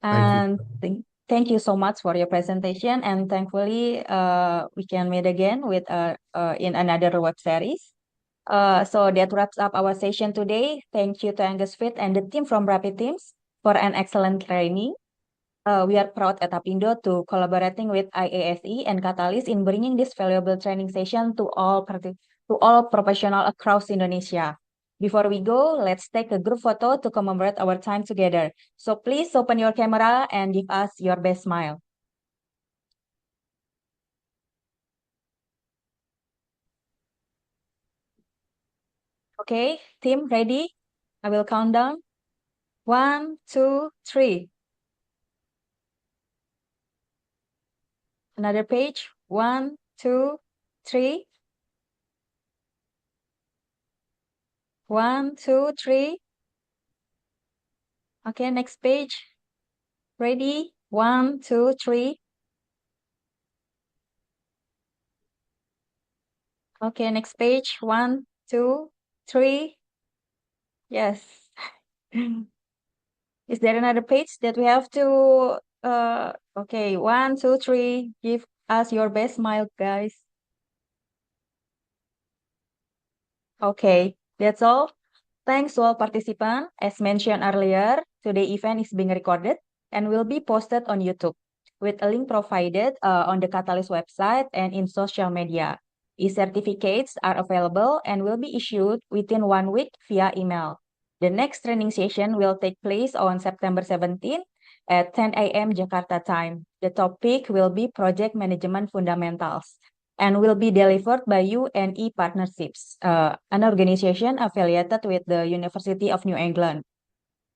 Thank you. And thank you so much for your presentation. And thankfully, we can meet again with in another web series. So that wraps up our session today. Thank you to Angus Fit and the team from Rapid Teams for an excellent training. We are proud at APINDO to collaborating with IASE and Catalyst in bringing this valuable training session to all professionals across Indonesia. Before we go, let's take a group photo to commemorate our time together. So please open your camera and give us your best smile. Okay, team, ready? I will count down. 1, 2, 3. Another page. 1, 2, 3. 1, 2, 3. Okay, next page. Ready? 1, 2, 3. Okay, next page. 1, 2, 3. Yes. Is there another page that we have to okay, 1, 2, 3. Give us your best smile, guys. Okay, that's all. Thanks to all participants. As mentioned earlier, today's event is being recorded and will be posted on YouTube with a link provided on the Catalyst website and in social media. E-certificates are available and will be issued within 1 week via email. The next training session will take place on September 17 at 10 a.m. Jakarta time. The topic will be Project Management Fundamentals and will be delivered by UNE Partnerships, an organization affiliated with the University of New England.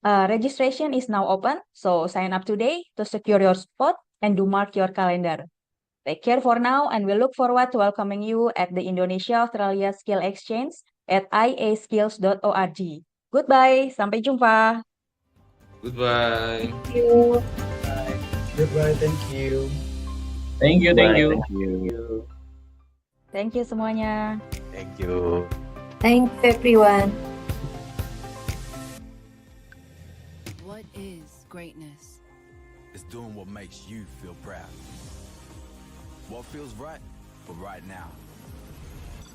Registration is now open, so sign up today to secure your spot and do mark your calendar. Take care for now, and we look forward to welcoming you at the Indonesia-Australia Skill Exchange at iaskills.org. Goodbye, sampai jumpa. Goodbye. Thank you. Goodbye, thank you. Thank you. Thank you. Thank you semuanya. Thank you. Thanks, everyone. What is greatness? It's doing what makes you feel proud. What feels right for right now.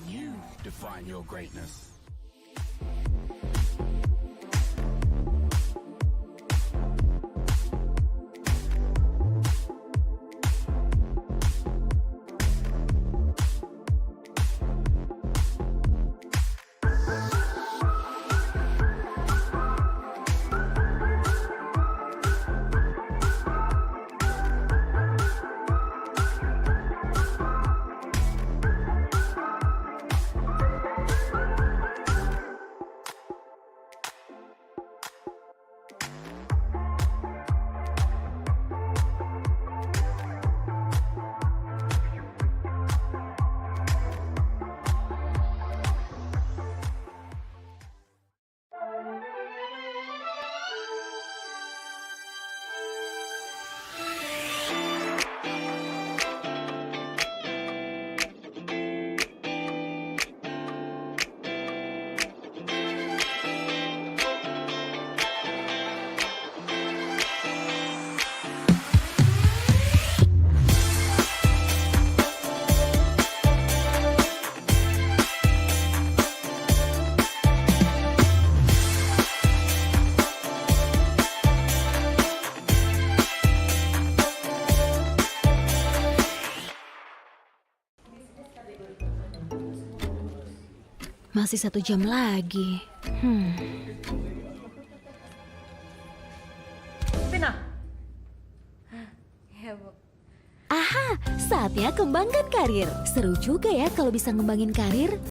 You define your greatness. Masih 1 jam lagi. Pina. Ya, Bu. Aha, saatnya kembangkan karir. Seru juga ya kalau bisa ngembangin karir.